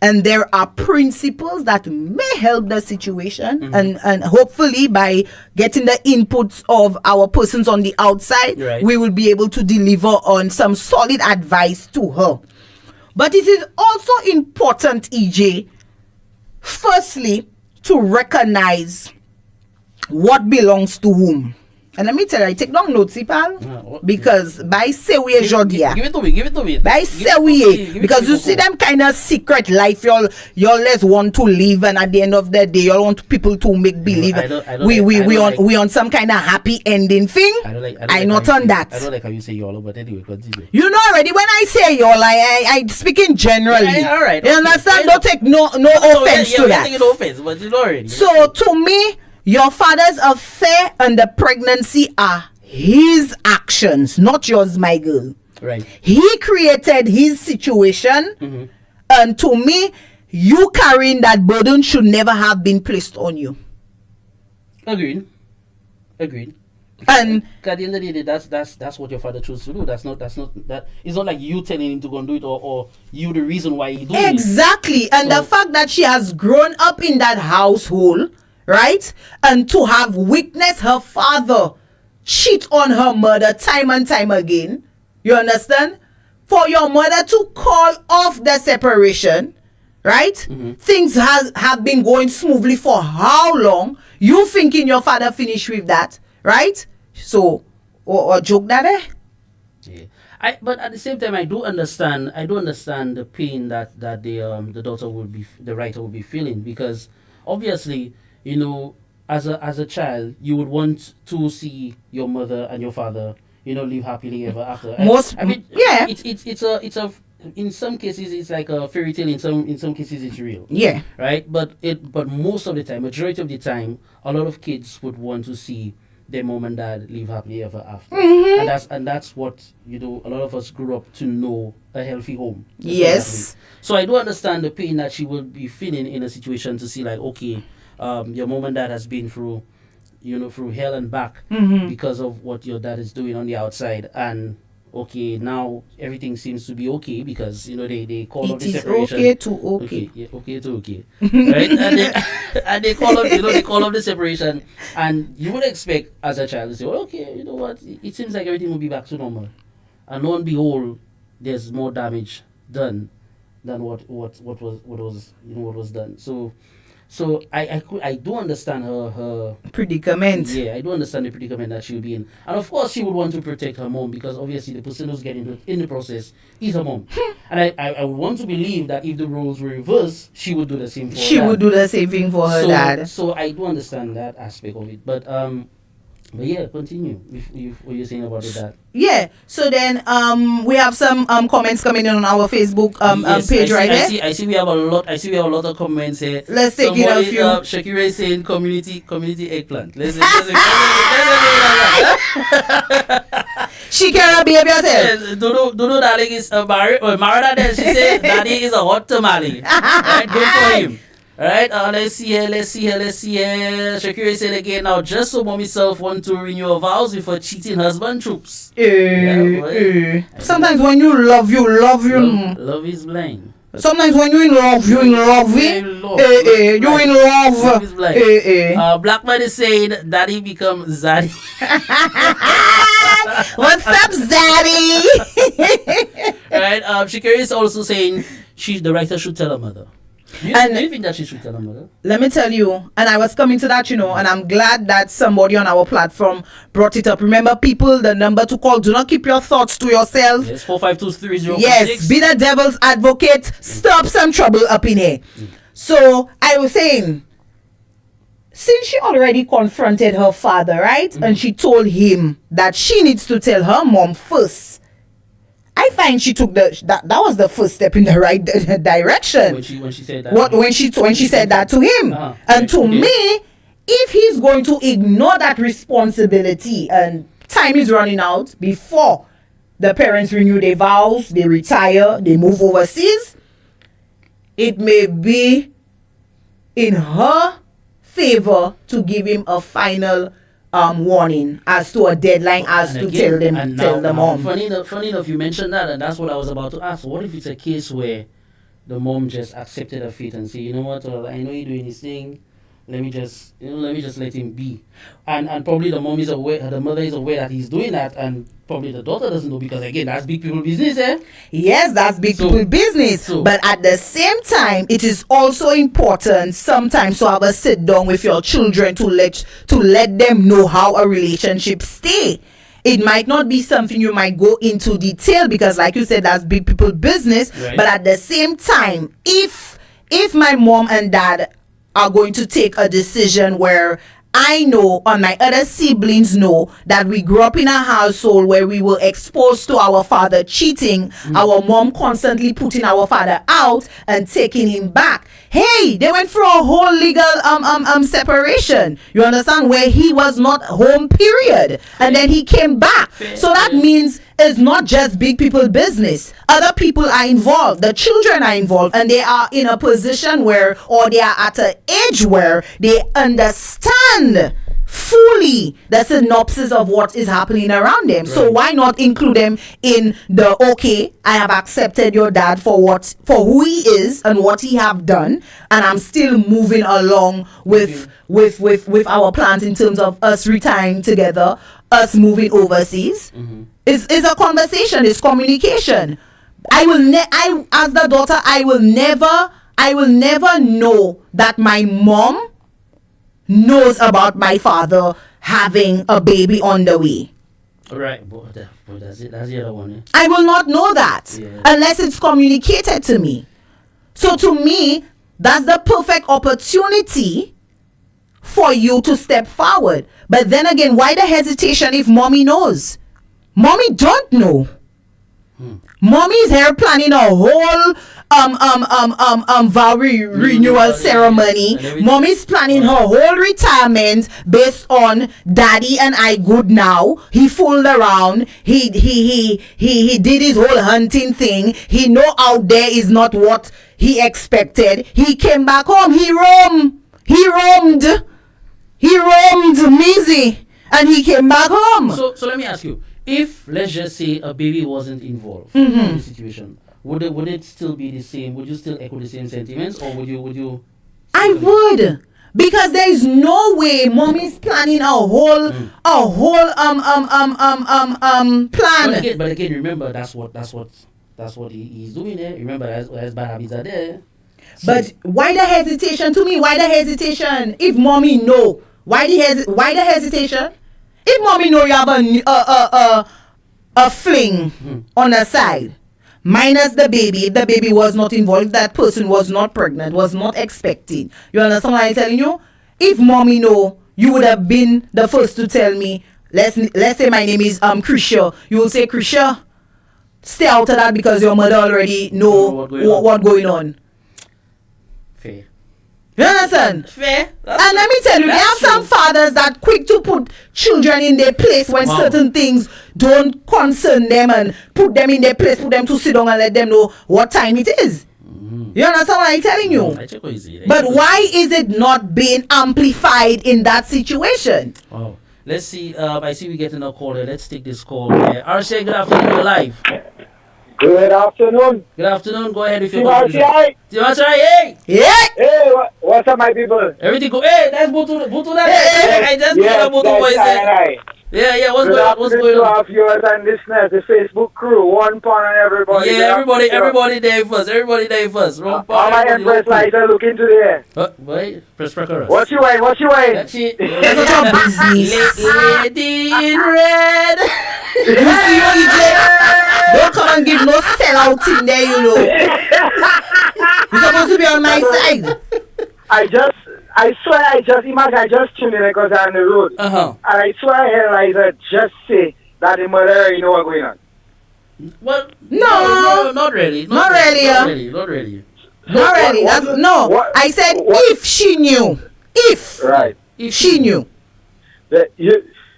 and there are principles that may help the situation, and hopefully by getting the inputs of our persons on the outside, we will be able to deliver on some solid advice to her. But it is also important, EJ, firstly, to recognize what belongs to whom. And let me tell you, I take down notes, pal, because by Sewe Jodia, give it to me. By Sewe, because you see them kind of secret life, y'all less want to live, and at the end of the day, y'all want people to make believe we on some kind of happy ending thing. I not on that. I don't like how you say y'all, but anyway, continue. You know already when I say y'all, I speaking generally. Yeah, all right. You understand? Don't take no offense to that. No offense, but you know already. So to me, your father's affair and the pregnancy are his actions, not yours, my girl. Right. He created his situation, and to me, you carrying that burden should never have been placed on you. Agreed. And at the end of the day, that's what your father chose to do. That's not that. It's not like you telling him to go and do it, or you the reason why he doing it. Exactly. And the fact that she has grown up in that household, right, and to have witnessed her father cheat on her mother time and time again, you understand? For your mother to call off the separation, right? Things have been going smoothly for how long? You thinking your father finished with that, right? So, or joke that Yeah. But at the same time, I do understand the pain that the daughter the writer will be feeling, because obviously, you know, as a child, you would want to see your mother and your father, you know, live happily ever after. It's a in some cases it's like a fairy tale. In some cases it's real. Yeah. Right. But most of the time, majority of the time, a lot of kids would want to see their mom and dad live happily ever after, and that's what, you know, a lot of us grew up to know a healthy home. Yes. So I do understand the pain that she will be feeling in a situation to see, like, okay, your mom and dad has been through hell and back because of what your dad is doing on the outside, and okay, now everything seems to be okay because, you know, they call off the separation. Okay to okay. Okay to okay. Right? And they call off the separation, and you would expect as a child to say, well, okay, you know what, it seems like everything will be back to normal. And lo and behold, there's more damage done than what was done. So I do understand her predicament. Yeah, I do understand the predicament that she'll be in, and of course she would want to protect her mom, because obviously the person who's getting in the process is her mom. And I would want to believe that if the roles were reversed, she would do the same for her dad. She would do the same thing for her dad. So I do understand that aspect of it, but yeah, continue with what you're saying about that. Yeah. So then we have some comments coming in on our Facebook page right there. I see we have a lot of comments here. Let's take it a few. Shakira is saying community eggplant. Let's Shakira, behave yourself. Dodo darling is Marada there. She said daddy is a hot tamale. Right, good for him. Alright, let's see here. Shakira said again, now just so mommy self want to renew her vows with her cheating husband troops. Sometimes when you love. Love is blind. Sometimes when you in love. You in love. Black man is saying daddy become Zaddy. What's up, Zaddy? Alright, Shakira is also saying the writer should tell her mother. Do you think that she should tell her mother? Let me tell you, and I was coming to that, you know, and I'm glad that somebody on our platform brought it up. Remember, people, the number to call. Do not keep your thoughts to yourself. Yes, 4523046. Yes, be the devil's advocate. Stop some trouble up in here. So I was saying, since she already confronted her father, right, and she told him that she needs to tell her mom first, I find she took that was the first step in the right direction. When she said that. When she said that to him. And to me, if he's going to ignore that responsibility and time is running out before the parents renew their vows, they retire, they move overseas, it may be in her favor to give him a final warning as to a deadline as to tell the mom. Funny enough, you mentioned that, and that's what I was about to ask. What if it's a case where the mom just accepted her fate and say, you know what, I know you're doing this thing. Let me just let him be, and probably the mom is aware, the mother is aware that he's doing that, and probably the daughter doesn't know, because again, that's big people business, eh? Yes, that's big people business. But at the same time, it is also important sometimes to have a sit down with your children to let them know how a relationship stay. It might not be something you might go into detail, because like you said, that's big people business. Right. But at the same time, if my mom and dad are going to take a decision where I know, or my other siblings know, that we grew up in a household where we were exposed to our father cheating, our mom constantly putting our father out and taking him back. Hey, they went through a whole legal separation. You understand? Where he was not home, period. And then he came back. So that means it's not just big people business. Other people are involved. The children are involved, and they are in a position where, or they are at an age where they understand fully the synopsis of what is happening around them. Right. So why not include them in the, okay, I have accepted your dad for who he is and what he have done, and I'm still moving along with our plans in terms of us retiring together, us moving overseas. It's a conversation, it's communication. I as the daughter, I will never know that my mom knows about my father having a baby on the way. Right, but that's the other one. Eh? I will not know that unless it's communicated to me. So to me, that's the perfect opportunity for you to step forward. But then again, why the hesitation if mommy knows? Mommy don't know. Mommy is here planning a whole vow renewal ceremony. Mommy's planning her whole retirement based on daddy and I good now. He fooled around. He did his whole hunting thing. He know out there is not what he expected. He came back home. He roamed Mizzy, and he came back home. So let me ask you. If, let's just say, a baby wasn't involved in the situation, would it still be the same? Would you still echo the same sentiments, or would you? I would, because there is no way mommy's planning a whole plan. But again, remember that's what he's doing there. Remember, as bad habits are there. But why the hesitation? To me, why the hesitation? If mommy know, why the hesitation? If mommy know you have a fling on the side, minus the baby, if the baby was not involved, that person was not pregnant, was not expecting. You understand what I'm telling you? If mommy know, you would have been the first to tell me. Let's say my name is Krisha. You will say, Krisha, stay out of that because your mother already know what going on. Fair. You understand? Fair. And let me tell you, there are some fathers that quick to put children in their place when certain things don't concern them, and put them in their place, put them to sit down and let them know what time it is. You understand what I'm telling you? But why is it not being amplified in that situation? Wow. Let's see. I see we getting a call here. Let's take this call. RCI, good afternoon. You're live. Good afternoon. Good afternoon. Go ahead with your RCI. RCI, hey. Yeah. Hey, what's up, my people? Everything go. Hey, let's go to that. Hey. I just got to voice. Yeah. What's going on? To our viewers and listeners, the Facebook crew, one pound and everybody. Yeah, everybody there first. All my Empress lights are looking to the air. Wait, press record. What you wearing? That's it. Lady in red. You see what he did? Don't come and give no sellout in there, you know. You're supposed to be on my side. I swear I just tuned in because I'm on the road. And I swear I heard Liza just say that the mother already know what's going on. Well, no, not really. Not really. I said if she knew. If. Right. If she knew.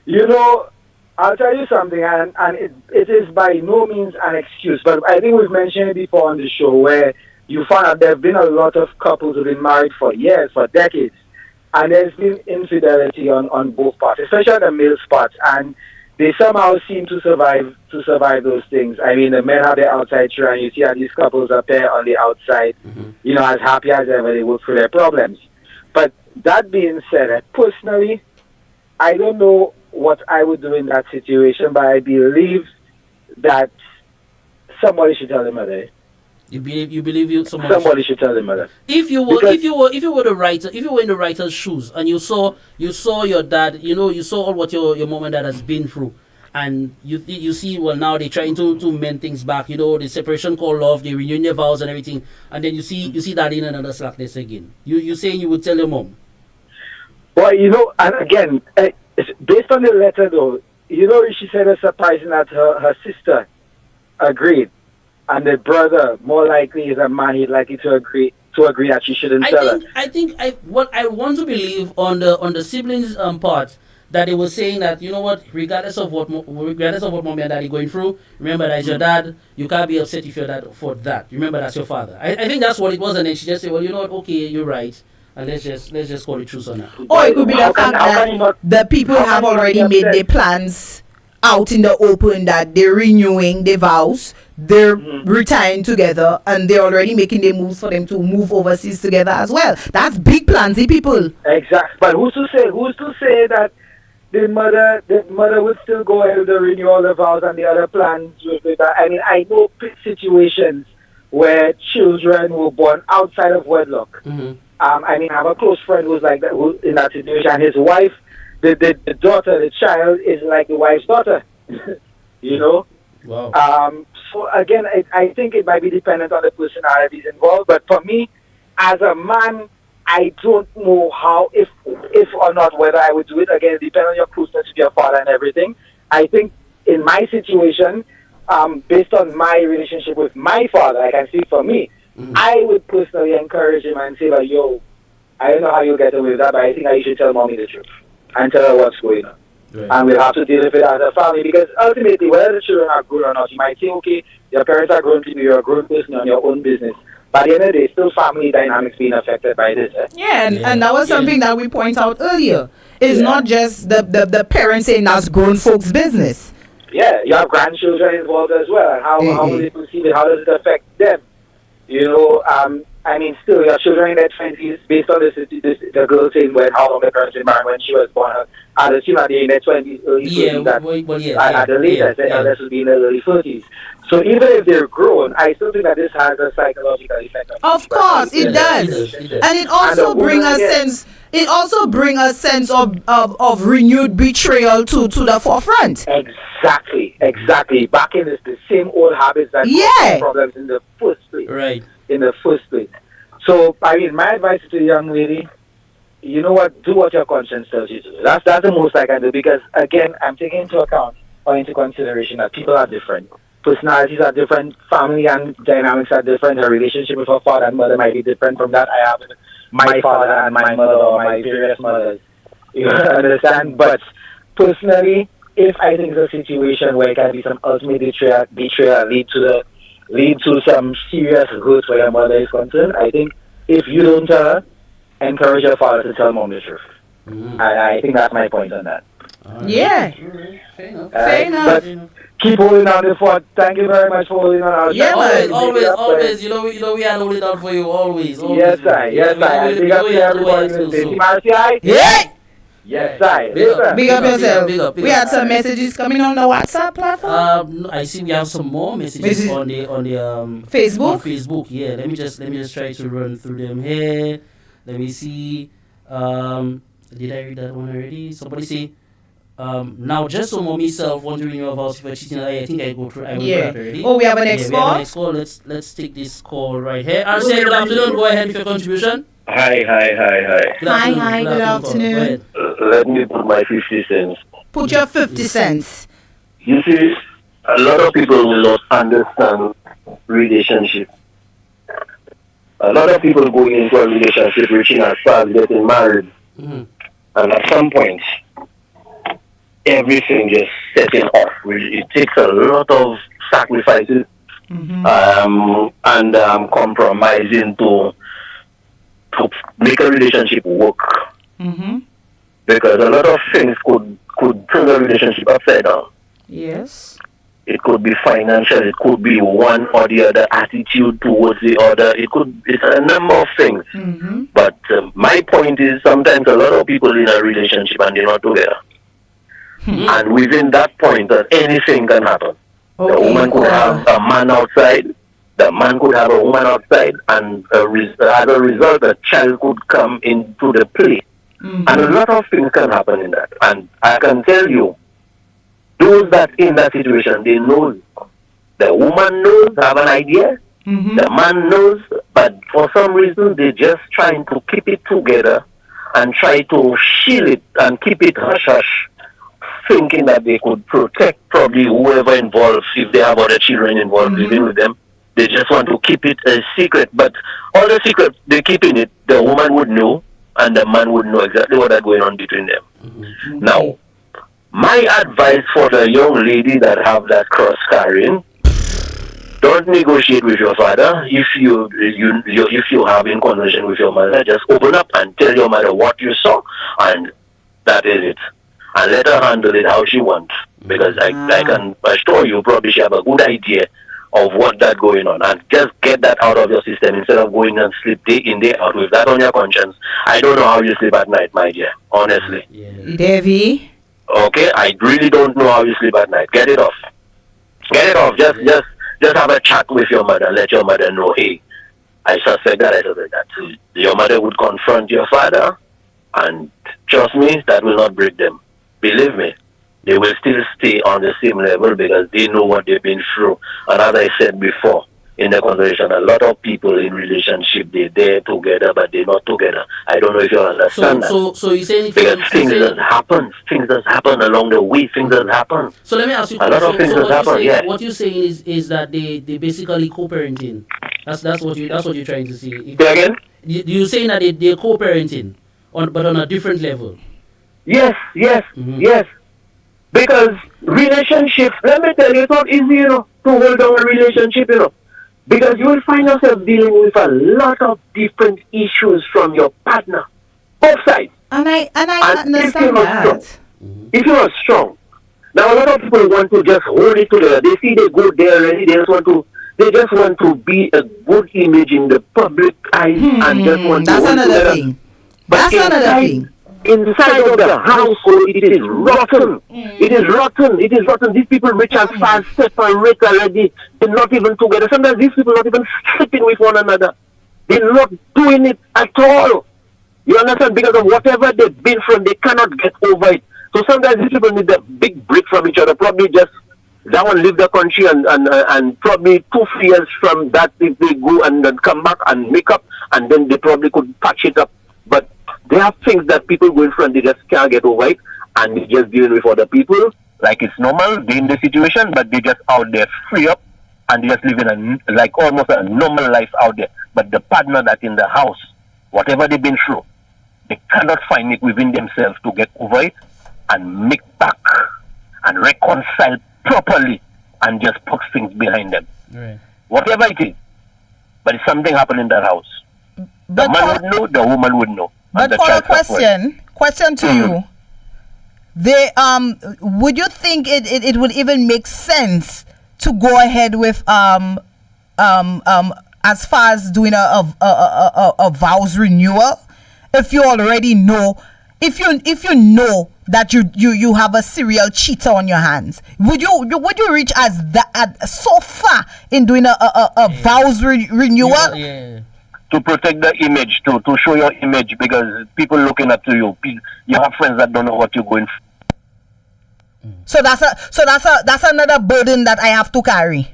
You know, I'll tell you something, and it is by no means an excuse, but I think we've mentioned it before on the show where you find out there have been a lot of couples who've been married for years, for decades, and there's been infidelity on both parts, especially on the male part, and they somehow seem to survive those things. I mean, the men have their outside show, and you see how these couples appear on the outside, you know, as happy as ever, they work through their problems. But that being said, personally, I don't know what I would do in that situation, but I believe that somebody should tell the mother. You believe somebody should tell the mother. If you were in the writer's shoes and you saw your dad, you saw all what your mom and dad has been through, and you see, well, now they're trying to mend things back, the separation called love, they renew their vows and everything, and then you see daddy in another slackness again. You saying you would tell your mom? Well, and again, based on the letter, though, she said it's surprising that her sister agreed, and the brother, more likely, is a man he'd likely to agree that she shouldn't tell her. I think what I want to believe on the siblings part, that they were saying that, you know what, regardless of what mommy and daddy going through, remember that's your dad. You can't be upset if you're dad for that. Remember that's your father. I think that's what it was, and then she just said, well, you know what, okay, you're right. And let's just call it truth on that. Or it could be the fact that the people have already made their plans out in the open, that they're renewing their vows, they're retiring together, and they're already making their moves for them to move overseas together as well. That's big plans, people. Exactly. But who's to say that the mother would still go ahead with the renewal of vows and the other plans with it? I mean, I know situations where children were born outside of wedlock. I have a close friend who's like that, who's in that situation, and his wife, the daughter, the child, is like the wife's daughter. Wow. So again, I think it might be dependent on the personalities involved, but for me, as a man, I don't know how, if or not, whether I would do it. Again, it depends on your closeness with your father and everything. I think in my situation, based on my relationship with my father, I can speak for me, I would personally encourage him and say, like, yo, I don't know how you'll get away with that, but I think you should tell mommy the truth and tell her what's going on. Right. And we'll have to deal with it as a family, because ultimately, whether the children are grown or not, you might say, okay, your parents are grown people, you're a grown person on your own business. But at the end of the day, still family dynamics being affected by this. And that was something that we point out earlier. It's not just the parents saying that's grown folks' business. Yeah, you have grandchildren involved as well. And how will they perceive it? How does it affect them? Still, your children in their 20s, based on the girl saying how long the parents been married when she was born, I'd assume that they're in their 20s, early 30s, at the latest, unless would be in the early 30s. So even if they're grown, I still think that this has a psychological effect. Of course, it does. And it also brings a sense. It also brings a sense of renewed betrayal to the forefront. Exactly. Back in the same old habits that caused problems in the first place. Right. In the first place. So, my advice to the young lady, you know what? Do what your conscience tells you to do. That's the most I can do, because, again, I'm taking into account or into consideration that people are different. Personalities are different. Family and dynamics are different. Her relationship with her father and mother might be different from that I have with my father and my mother or my various mothers. You understand? But personally, if I think it's a situation where it can be some ultimate betrayal lead to some serious hurt where your mother is concerned, I think if you don't tell her, encourage your father to tell mom the truth. I think that's my point on that. Yeah. Fair enough. But keep holding on the fort. Thank you very much for holding on. Always. You know we are holding on for you always. Yes, I. Big up to everybody in the Team RCI. Yeah. Yes, I. Big up yourself. We had some messages coming on the WhatsApp platform. I see we have some more messages on the Facebook. On Facebook, yeah. Let me just try to run through them here. Let me see. Did I read that one already? Somebody say, now just so mommy self wondering your vows for cheating. I think I go through. I that already. Oh, we have an next call. Let's take this call right here. I'll say good afternoon. Go ahead with your contribution. Hi. Good afternoon. Let me put my 50 cents. Put your 50 cents. You see, a lot of people will not understand relationship. A lot of people go into a relationship reaching as far as getting married. And at some point, everything just setting off. It takes a lot of sacrifices and compromising to make a relationship work. Because a lot of things could turn a relationship upside down. Yes. It could be financial, it could be one or the other attitude towards the other. It's a number of things. But my point is sometimes a lot of people in a relationship and they're not together. And within that point, anything can happen. The woman could have a man outside, the man could have a woman outside, and as a result, a child could come into the play. And a lot of things can happen in that. And I can tell you, those that in that situation, they know. The woman knows, have an idea. The man knows, but for some reason, they're just trying to keep it together and try to shield it and keep it hush-hush, thinking that they could protect probably whoever involved, if they have other children involved living with them. They just want to keep it a secret. But all the secret, they're keeping it, the woman would know, and the man would know exactly what is going on between them. Now, my advice for the young lady that have that cross-carrying, don't negotiate with your father. If you have in conversation with your mother, just open up and tell your mother what you saw, and that is it. And let her handle it how she wants. Because I can assure you, probably she have a good idea of what that's going on. And just get that out of your system instead of going and sleep day in, day out with that on your conscience. I don't know how you sleep at night, my dear, honestly. Davy? Okay, I really don't know how you sleep at night. Get it off. Get it off. Just have a chat with your mother. Let your mother know, hey, I suspect that. Your mother would confront your father, and trust me, that will not break them. Believe me, they will still stay on the same level because they know what they've been through. And as I said before in the conversation, a lot of people in relationship, they're there together, but they're not together. I don't know if you understand that. So you're saying... Because things that happen along the way, things that happen. So let me ask you... A lot of things that happen, yeah. What you're saying is that they basically co-parenting. That's what you're trying to say. Say again? You're saying that they're co-parenting, but on a different level. Yes. Because relationships, let me tell you, it's not easy, to hold on a relationship, Because you will find yourself dealing with a lot of different issues from your partner, both sides. And I understand that. If you're not strong, now a lot of people want to just hold it together. They see they go there already. They just want to be a good image in the public eye and just want to hold it together. Thing. That's another thing. Inside of the household, it is rotten. It is rotten. These people rich and fast separate already. They're not even together. Sometimes these people not even sleeping with one another. They're not doing it at all. You understand? Because of whatever they've been from, they cannot get over it. So sometimes these people need a big break from each other. Probably just that one leave the country and probably 2-3 years from that, if they go and then come back and make up, and then they probably could patch it up. But they have things that people go in front, they just can't get over it, and they're just dealing with other people. Like it's normal, they're in the situation, but they just out there free up, and they just living almost a normal life out there. But the partner that's in the house, whatever they've been through, they cannot find it within themselves to get over it and make back and reconcile properly and just put things behind them. Right. Whatever it is. But if something happened in that house, the man would know, the woman would know. But for a question to you, they would you think it would even make sense to go ahead with as far as doing a vows renewal if you already know, if you know that you have a serial cheater on your hands? Would you reach as that so far in doing a vows renewal? Yeah. To protect the image, to show your image, because people looking up to you. You have friends that don't know what you're going through. So that's another burden that I have to carry.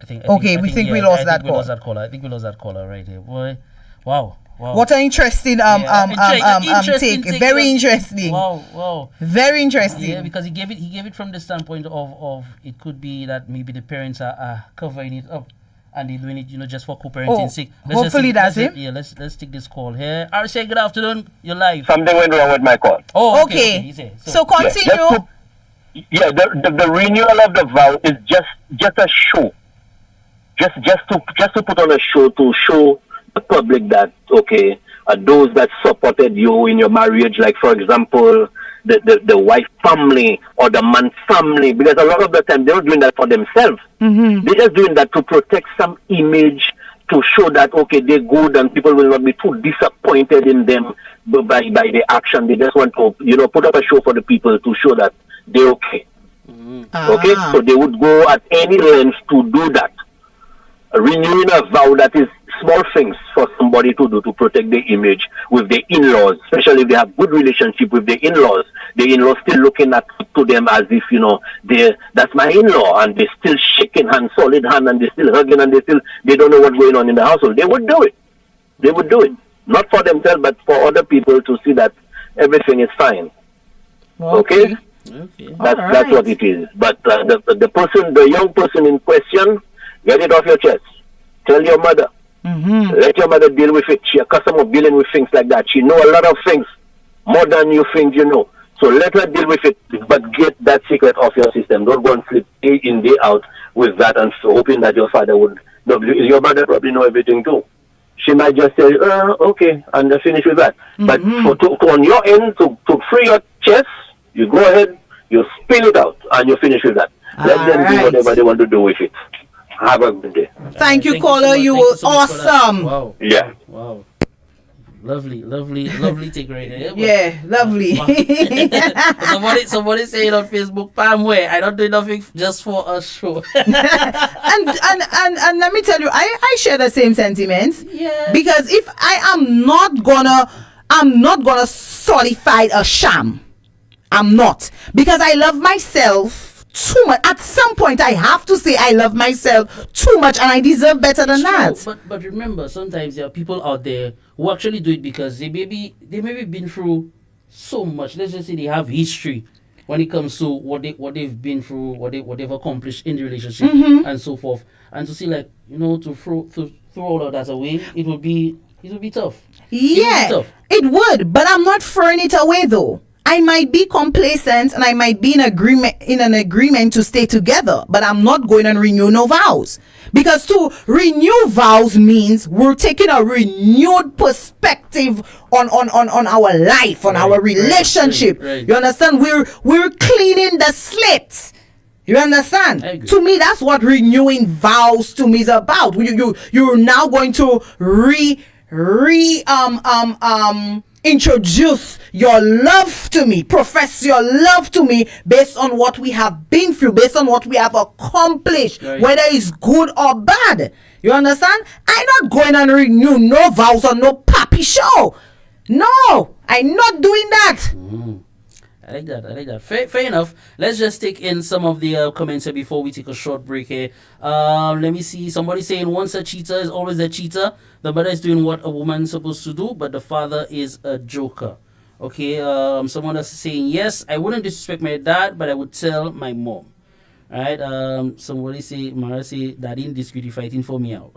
I think we lost that caller. I think we lost that caller right here. Boy, wow. What an interesting take. Very interesting. Wow. Very interesting. Yeah, because he gave it from the standpoint of it could be that maybe the parents are covering it up and they're doing it, just for co-parenting sake. Hopefully that's him. Yeah, let's take this call here. RCI, good afternoon. You're live. Something went wrong with my call. Oh, okay. So continue. The renewal of the vow is just a show. Just to put on a show to show the public that those that supported you in your marriage, like for example the wife family or the man family, because a lot of the time they're not doing that for themselves. They're just doing that to protect some image, to show that they're good and people will not be too disappointed in them by the action. They just want to put up a show for the people to show that they're okay. So they would go at any length to do that. Renewing a vow, that is small things for somebody to do to protect their image with their in-laws, especially if they have good relationship with their in-laws. The in-laws still looking to them as if, that's my in-law, and they're still shaking hands, solid hand, and they're still hugging, and they don't know what's going on in the household. They would do it. Not for themselves, but for other people to see that everything is fine. Okay? That's what it is. But the young person in question, get it off your chest. Tell your mother. Let your mother deal with it. She's accustomed of dealing with things like that. She knows a lot of things, more than you think you know. So let her deal with it, but get that secret off your system. Don't go and slip day in, day out with that and hoping that your father would. Your mother probably know everything too. She might just say, okay, and finish with that. But on your end, to free your chest, you go ahead, you spill it out, and you finish with that. Let them do whatever they want to do with it. Have a good day. Thank you, caller. You were awesome. Wow. Yeah. Wow. Lovely take right there. Yeah, lovely. Somebody saying on Facebook, Pam, where I don't do nothing just for a show. and let me tell you, I share the same sentiments. Yeah. Because if I'm not gonna solidify a sham. I'm not. Because I love myself too much. At some point I have to say I love myself too much and I deserve better than that. But remember, sometimes there are people out there who actually do it because they maybe been through so much. Let's just say they have history when it comes to what they've been through, what they've accomplished in the relationship and so forth. And to see to throw all of that away, it would be tough. Yeah, it would, but I'm not throwing it away though. I might be complacent and I might be in an agreement to stay together, but I'm not going to renew no vows. Because to renew vows means we're taking a renewed perspective on our life, on our relationship. Right. You understand? We're cleaning the slate. You understand? To me, that's what renewing vows to me is about. You're now going to introduce your love to me, profess your love to me based on what we have been through, based on what we have accomplished, whether it's good or bad. You understand? I'm not going and renew no vows or no pappy show. No, I'm not doing that. I like that. Fair enough. Let's just take in some of the comments here before we take a short break here. Let me see. Somebody saying once a cheater is always a cheater. The mother is doing what a woman's supposed to do, but the father is a joker. Okay. Someone else is saying yes. I wouldn't disrespect my dad, but I would tell my mom. All right. Somebody say, Mara say, Daddy in discreetly fighting for me out.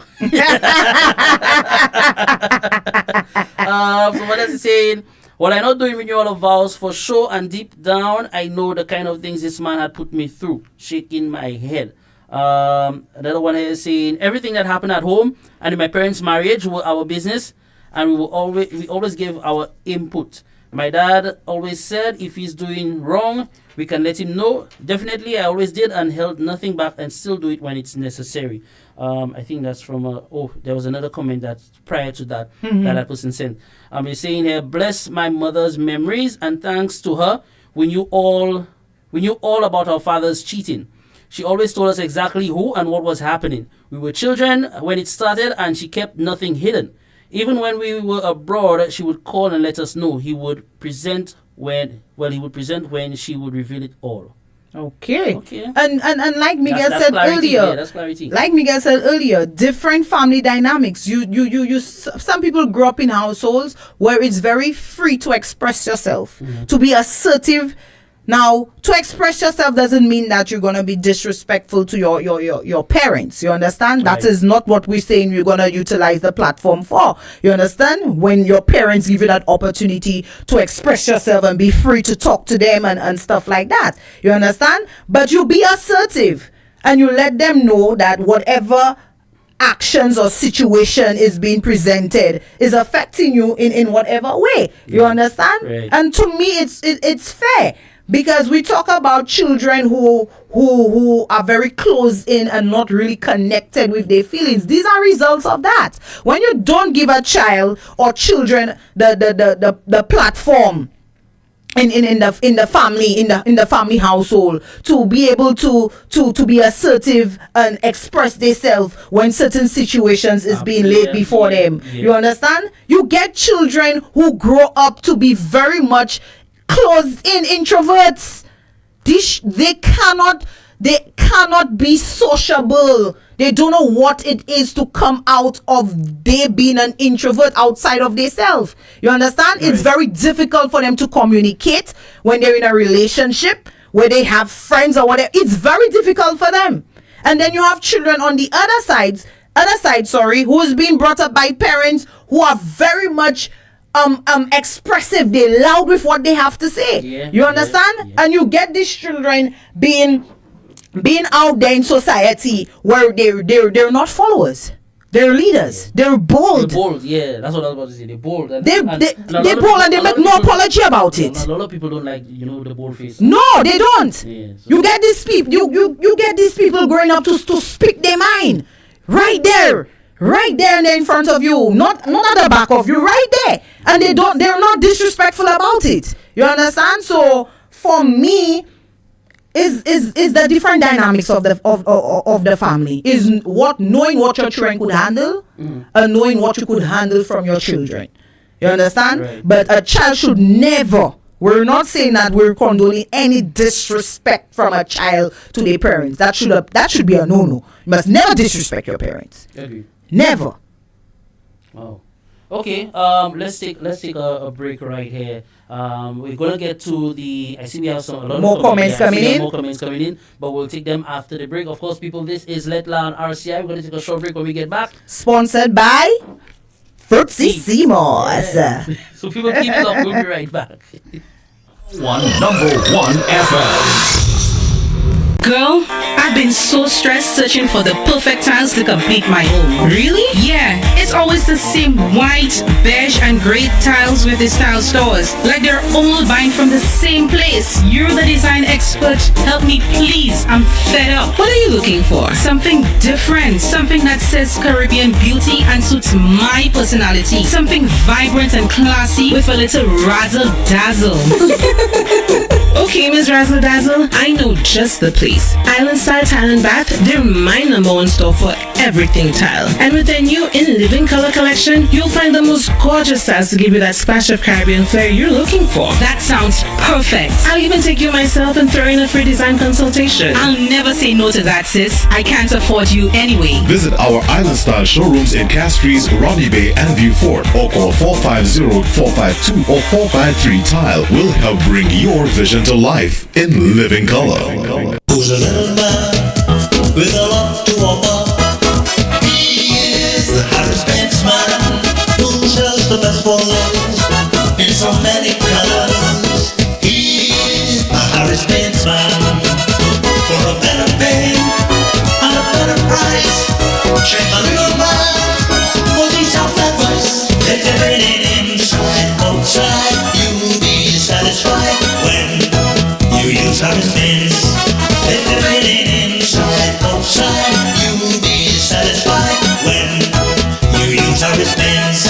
Someone else is saying, well, I'm not doing renewal of vows for sure, and deep down, I know the kind of things this man had put me through, shaking my head. Another one is saying, everything that happened at home and in my parents' marriage were our business, and we always give our input. My dad always said if he's doing wrong, we can let him know. Definitely, I always did and held nothing back and still do it when it's necessary. I think that's from there was another comment that prior to that that person sent. He's saying here, bless my mother's memories and thanks to her, we knew all about our father's cheating. She always told us exactly who and what was happening. We were children when it started and she kept nothing hidden. Even when we were abroad, she would call and let us know. He would present when she would reveal it all. Okay. And like Miguel said clarity, earlier, that's clarity. like Miguel said earlier, different family dynamics. You some people grow up in households where it's very free to express yourself, to be assertive. Now, to express yourself doesn't mean that you're gonna be disrespectful to your parents. You understand? That is not what we're saying you're gonna utilize the platform for. You understand? When your parents give you that opportunity to express yourself and be free to talk to them and stuff like that. You understand? But you be assertive and you let them know that whatever actions or situation is being presented is affecting you in whatever way. You understand? Right. And to me, it's fair. Because we talk about children who are very closed in and not really connected with their feelings. These are results of that. When you don't give a child or children the platform in the family household to be able to be assertive and express themselves when certain situations is being laid before them. You understand? You get children who grow up to be very much closed in introverts. They cannot be sociable. They don't know what it is to come out of they being an introvert outside of themselves. You understand? Right. It's very difficult for them to communicate when they're in a relationship where they have friends or whatever. It's very difficult for them. And then you have children on the other side, who's being brought up by parents who are very much expressive. They're loud with what they have to say. You understand? And you get these children being out there in society where they're not followers. They're leaders. They're bold. They're bold, yeah. That's what I was about to say. They're bold. They're bold and they make no apology about it. A lot of people don't like, the bold face. No, they don't. Yeah, so you get these people. You get these people growing up to speak their mind right there and in front of you, not at the back of you, right there, and they're not disrespectful about it. You understand? So for me, is the different dynamics of the family is knowing what your children could handle and knowing what you could handle from your children. You understand? Right. But a child should never. We're not saying that we're condoning any disrespect from a child to their parents. That should be a no-no. You must never disrespect your parents. Agreed. Never. Oh. Okay. Let's take a break right here. We're gonna get to I see we have a lot more of comments coming in. More comments coming in, but we'll take them after the break. Of course, people, this is Lettre La On RCI. We're gonna take a short break when we get back. Sponsored by Fruitsy-Seamos. Yeah. So people keep it up. We'll be right back. Number one FM. Girl, I've been so stressed searching for the perfect tiles to complete my home. Really? Yeah, it's always the same white, beige, and gray tiles with these tile stores. Like they're all buying from the same place. You're the design expert. Help me, please. I'm fed up. What are you looking for? Something different. Something that says Caribbean beauty and suits my personality. Something vibrant and classy with a little razzle dazzle. Okay, Miss Razzle Dazzle, I know just the place. Island Style Tile and Bath, they're my number one store for everything tile. And with their new In Living Color collection, you'll find the most gorgeous styles to give you that splash of Caribbean flair you're looking for. That sounds perfect. I'll even take you myself and throw in a free design consultation. I'll never say no to that, sis. I can't afford you anyway. Visit our Island Style showrooms in Castries, Ronnie Bay, and Viewfort, or call 450-452 or 453 Tile. We'll help bring your vision to life in living color. Who's a little man with a lot to offer? He is the Harris Benz man who sells the best for those in so many colors. He is the Harris Benz man for a better pay and a better price. Check a little man for the soft advice. Let everything inside, outside, you'll be satisfied when you use Harris Benz. Everything inside, outside, you will be satisfied when you use Harris Benz.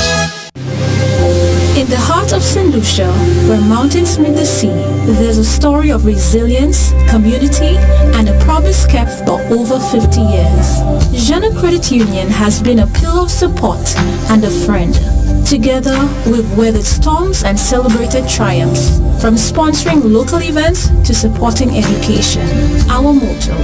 In the heart of St. Lucia, Lucia, where mountains meet the sea, there's a story of resilience, community, and a promise kept for over 50 years. Jana Credit Union has been a pillar of support and a friend. Together, we've weathered storms and celebrated triumphs, from sponsoring local events to supporting education. Our motto,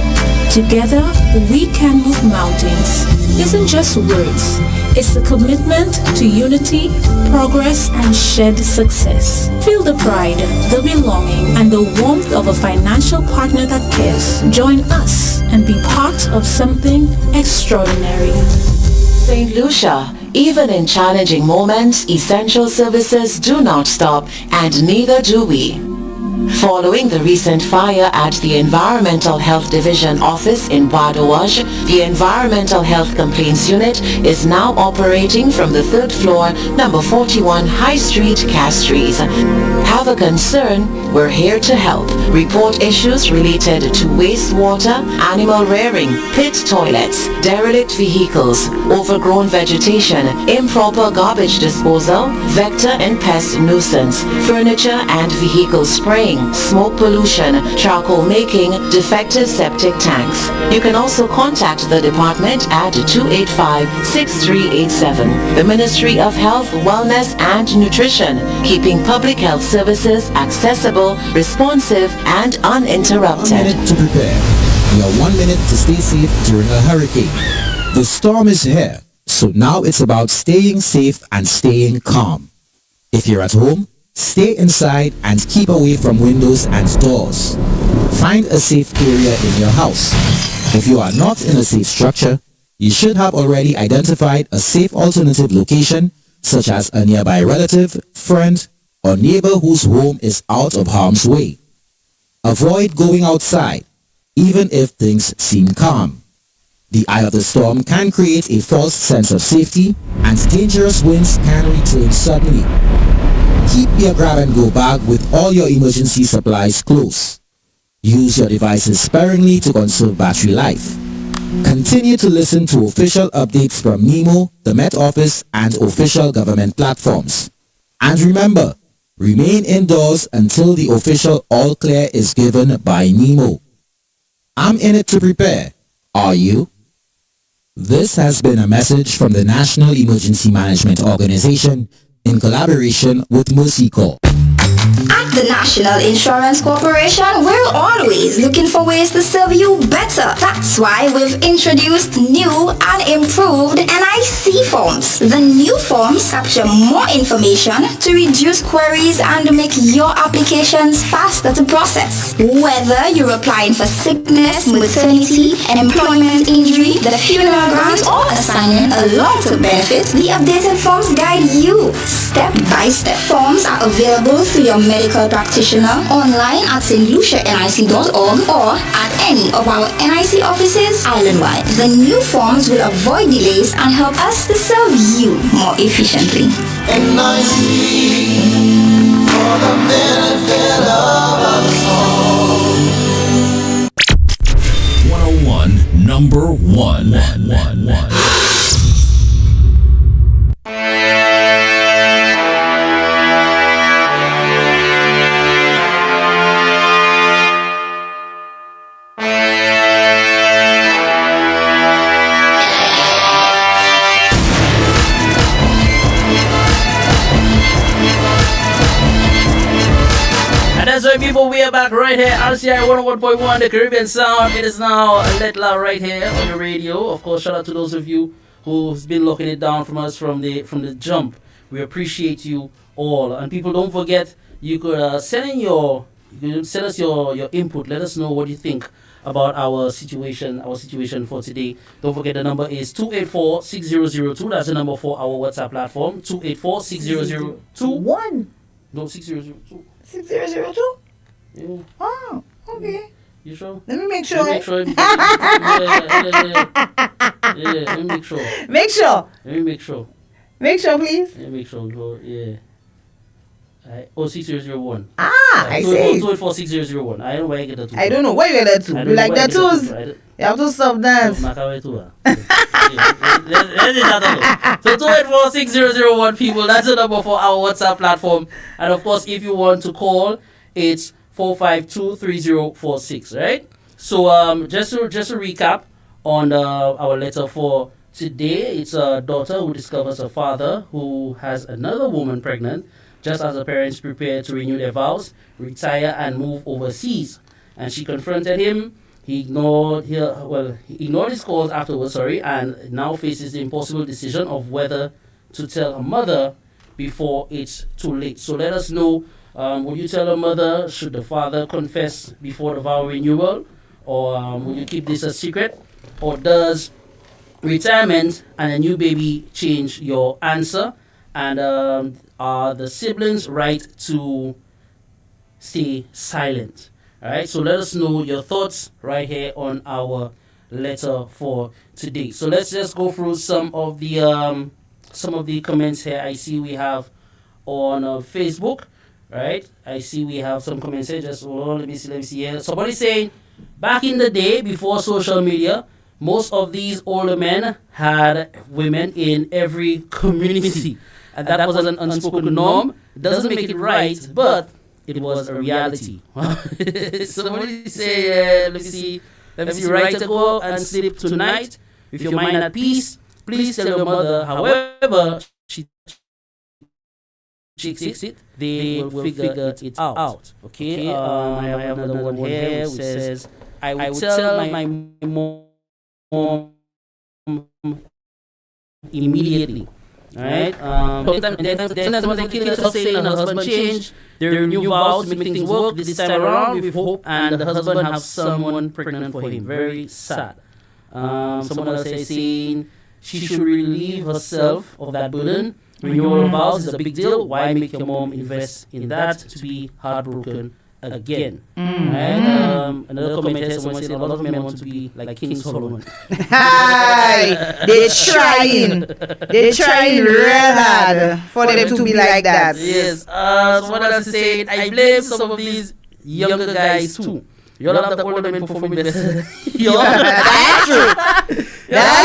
together we can move mountains, isn't just words. It's a commitment to unity, progress, and shared success. Feel the pride, the belonging, and the warmth of a financial partner that cares. Join us and be part of something extraordinary. St. Lucia, even in challenging moments, essential services do not stop, and neither do we. Following the recent fire at the Environmental Health Division office in Wadawaj, the Environmental Health Complaints Unit is now operating from the 3rd floor, number 41 High Street, Castries. Have a concern? We're here to help. Report issues related to wastewater, animal rearing, pit toilets, derelict vehicles, overgrown vegetation, improper garbage disposal, vector and pest nuisance, furniture and vehicle spraying, smoke pollution, charcoal making, defective septic tanks. You can also contact the department at 285-6387. The Ministry of Health, Wellness and Nutrition, keeping public health services accessible, responsive and uninterrupted. 1 minute to prepare. We are 1 minute to stay safe during a hurricane. The storm is here, so now it's about staying safe and staying calm. If you're at home, stay inside and keep away from windows and doors. Find a safe area in your house. If you are not in a safe structure, you should have already identified a safe alternative location, such as a nearby relative, friend, or neighbor whose home is out of harm's way. Avoid going outside, even if things seem calm. The eye of the storm can create a false sense of safety, and dangerous winds can return suddenly. Keep your grab-and-go bag with all your emergency supplies close. Use your devices sparingly to conserve battery life. Continue to listen to official updates from NEMO, the Met Office, and official government platforms. And remember, remain indoors until the official all clear is given by NEMO. I'm in it to prepare. Are you? This has been a message from the National Emergency Management Organization in collaboration with Mercy Corps. At the National Insurance Corporation, we're always looking for ways to serve you better. That's why we've introduced new and improved NIC forms. The new forms capture more information to reduce queries and make your applications faster to process. Whether you're applying for sickness, maternity, employment injury, the funeral grant, or assigning a long-term benefit, the updated forms guide you step-by-step. Forms are available through your medical practitioner, online at stlucianic.org, or at any of our NIC offices island-wide. The new forms will avoid delays and help us to serve you more efficiently. NIC for the benefit of us all. 101, number one. That's right, people. We are back right here. RCI 101.1, the Caribbean Sound. It is now Lettre La right here on the radio. Of course, shout out to those of you who's been locking it down from us from the jump. We appreciate you all. And people, don't forget, you could send us your input. Let us know what you think about our situation for today. Don't forget, the number is 284-6002. That's the number for our WhatsApp platform. 284-6002. No, 6002. 6002? Yeah. Oh, okay. You sure? Let me make sure. Let me make sure. Yeah, let me make sure. Make sure. Let me make sure. Make sure, please. Let me make sure. Go, yeah. 6001. I see. 284-6001. I don't know where I get that to. I don't know where you get that to. You like that too? You have to stop that. So 2846001 people, that's the number for our WhatsApp platform. And of course, if you want to call, it's 4523046, right? So just to recap on our letter for today, it's a daughter who discovers a father who has another woman pregnant just as her parents prepare to renew their vows, retire, and move overseas. And she confronted him. He ignored his calls afterwards, and now faces the impossible decision of whether to tell her mother before it's too late. So let us know, will you tell her mother? Should the father confess before the vow renewal? Or will you keep this a secret? Or does retirement and a new baby change your answer? And are the siblings right to stay silent? All right, so let us know your thoughts right here on our letter for today. So let's just go through some of the comments here. I see we have on Facebook, right? I see we have some comments here. Just hold on, let me see here. Somebody saying, back in the day before social media, most of these older men had women in every community, and that was an unspoken norm. It doesn't make it right, but it was a reality. Somebody say, let me see, right to go and sleep tonight with your mind at peace. Please tell your mother, however she takes it, they will figure it out. Okay, I have another one here which says, I will tell my mom immediately. Right? Sometimes they kill herself saying her husband changed. There are new vows to make things work this time around with hope, and the husband has someone pregnant for him. Very sad. Someone else is saying she should relieve herself of that burden. Renewal of vows is a big deal. Why make your mom invest in that to be heartbroken again? Right? Another comment here, someone said a lot of men want to be like King Solomon. They're trying real hard for them to be like that. Yes. Someone else is saying, I blame some of these younger guys too. You all have the older men performing better. That's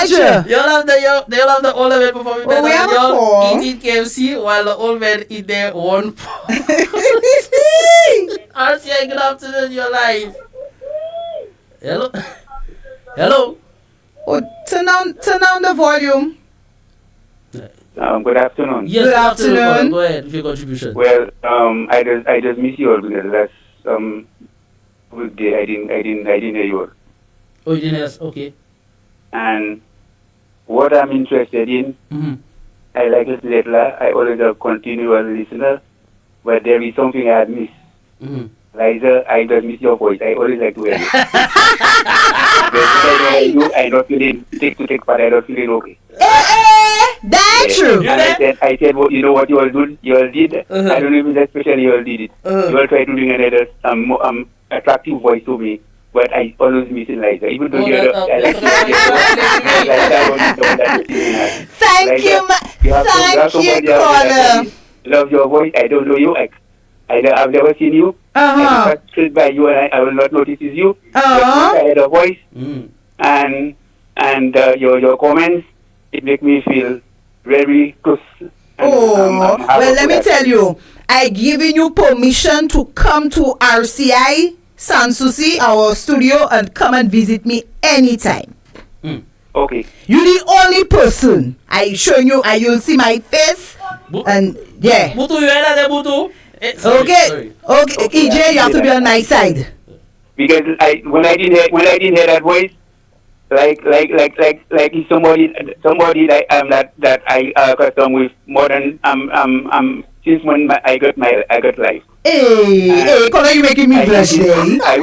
true. You all have the older men performing better than y'all eating KFC while the old men eat their own. RCI, good afternoon, you're live. Hello. Oh, turn down the volume. Good afternoon. Yes, good afternoon. Go ahead with your contribution. Well, I just miss you all because last weekday I didn't hear you all. Oh, you didn't hear us? Okay. And what I'm interested in, I like Lettre La. I always a continual listener, but there is something I had missed. Liza, I just miss your voice. I always like to hear you. I'm not feeling take part. I'm not feeling okay. That's true. And I said, well, you know what you all did? I don't know if it's especially you all did it. You all try to bring another attractive voice to me, but I always miss it, Liza. Even though you're I like Thank you, caller. Love your voice. I don't know you. I've never seen you. I was by you, and I will not notice it's you. But I heard a voice, and your comments, it make me feel very close. Well, let me tell you, I giving you permission to come to RCI Sanssouci, our studio, and come and visit me anytime. Okay. You're the only person. I showing you, and you'll see my face. And yeah. Butu, you heard that, Butu? Okay, EJ, you have to be on my side. Because when I didn't hear that voice, like it's somebody that I accustomed with more than since when I got life. Hey, Caller, you making me blush there. I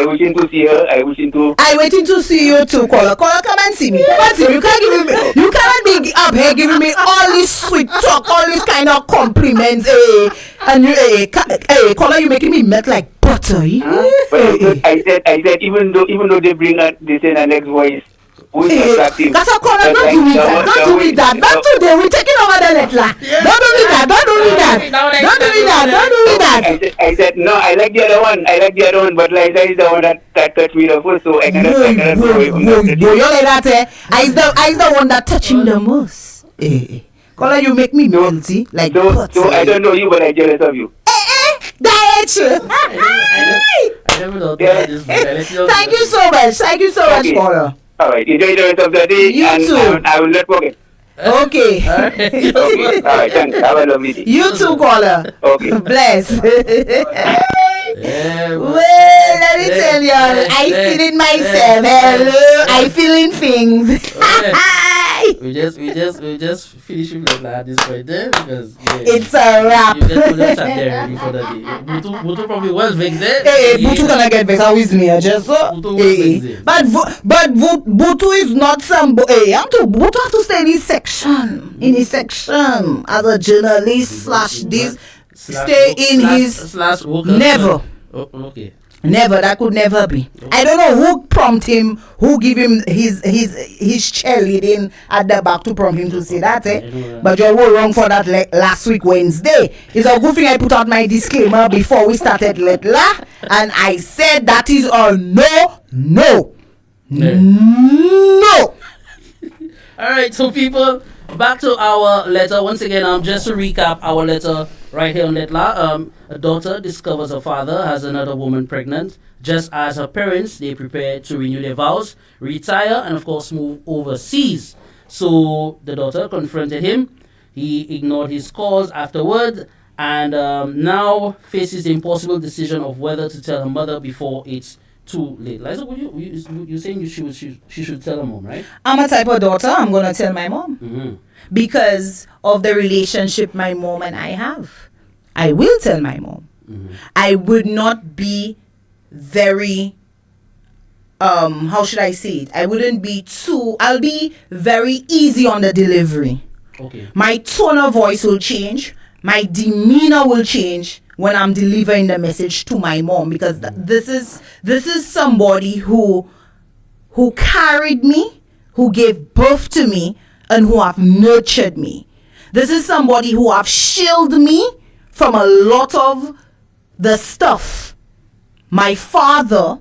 waiting to see her. I waiting to see you too, Caller. Caller, come and see me. Come and see me. You cannot be up here giving me all this sweet talk, all this kind of compliments. And you, Caller, you making me melt like butter. I said even though they bring they say the next voice who is attractive. That's a corner. Don't do me that. Don't do me that. Not today. We're taking over the Lettre. Don't do me that. Don't do me that. Don't do me that. Don't do me that. I said no. I like the other one. But Liza is the one that touched me the first. So I cannot go away from that. You like that? I is the one that touched him the most. Color, you make me melty like so I don't know you, but I'm jealous of you. That's true. I never know this. Thank you so much. Thank you so much, Color. All right. Enjoy the rest of the day. You too. I will not forget. Okay. Okay. All right. Thanks. Have a lovely day. You too, Caller. Okay. Bless. Well, let me tell y'all, I feeling myself. Hello, I feeling things. we just finish with like this right there because it's a wrap. You just put the chat there ready for the day. Butu probably was vexed there. Hey, Butu gonna get vexed. How is me? Just so. But Butu is not some. Hey, Butu have to stay in his section. In his section as a journalist slash this. Stay in his never. Oh, okay. Never. That could never be. Okay. I don't know who prompt him, who give him his cheerleading at the back to prompt him to say that. But you were wrong for that last week Wednesday. It's a good thing I put out my disclaimer before we started Lettre La, and I said that is a no. All right, so people, back to our letter once again. Just to recap our letter right here on Lettre La. A daughter discovers her father has another woman pregnant. Just as her parents, they prepare to renew their vows, retire, and of course move overseas. So the daughter confronted him. He ignored his calls afterward, and now faces the impossible decision of whether to tell her mother before it's too late. Liza, you saying she should tell her mom, right? I'm a type of daughter. I'm gonna tell my mom because of the relationship my mom and I have. I will tell my mom. I would not be very how should I say it? I wouldn't be I'll be very easy on the delivery. Okay. My tone of voice will change. My demeanor will change when I'm delivering the message to my mom, because this is somebody who carried me, who gave birth to me, and who have nurtured me. This is somebody who have shielded me from a lot of the stuff my father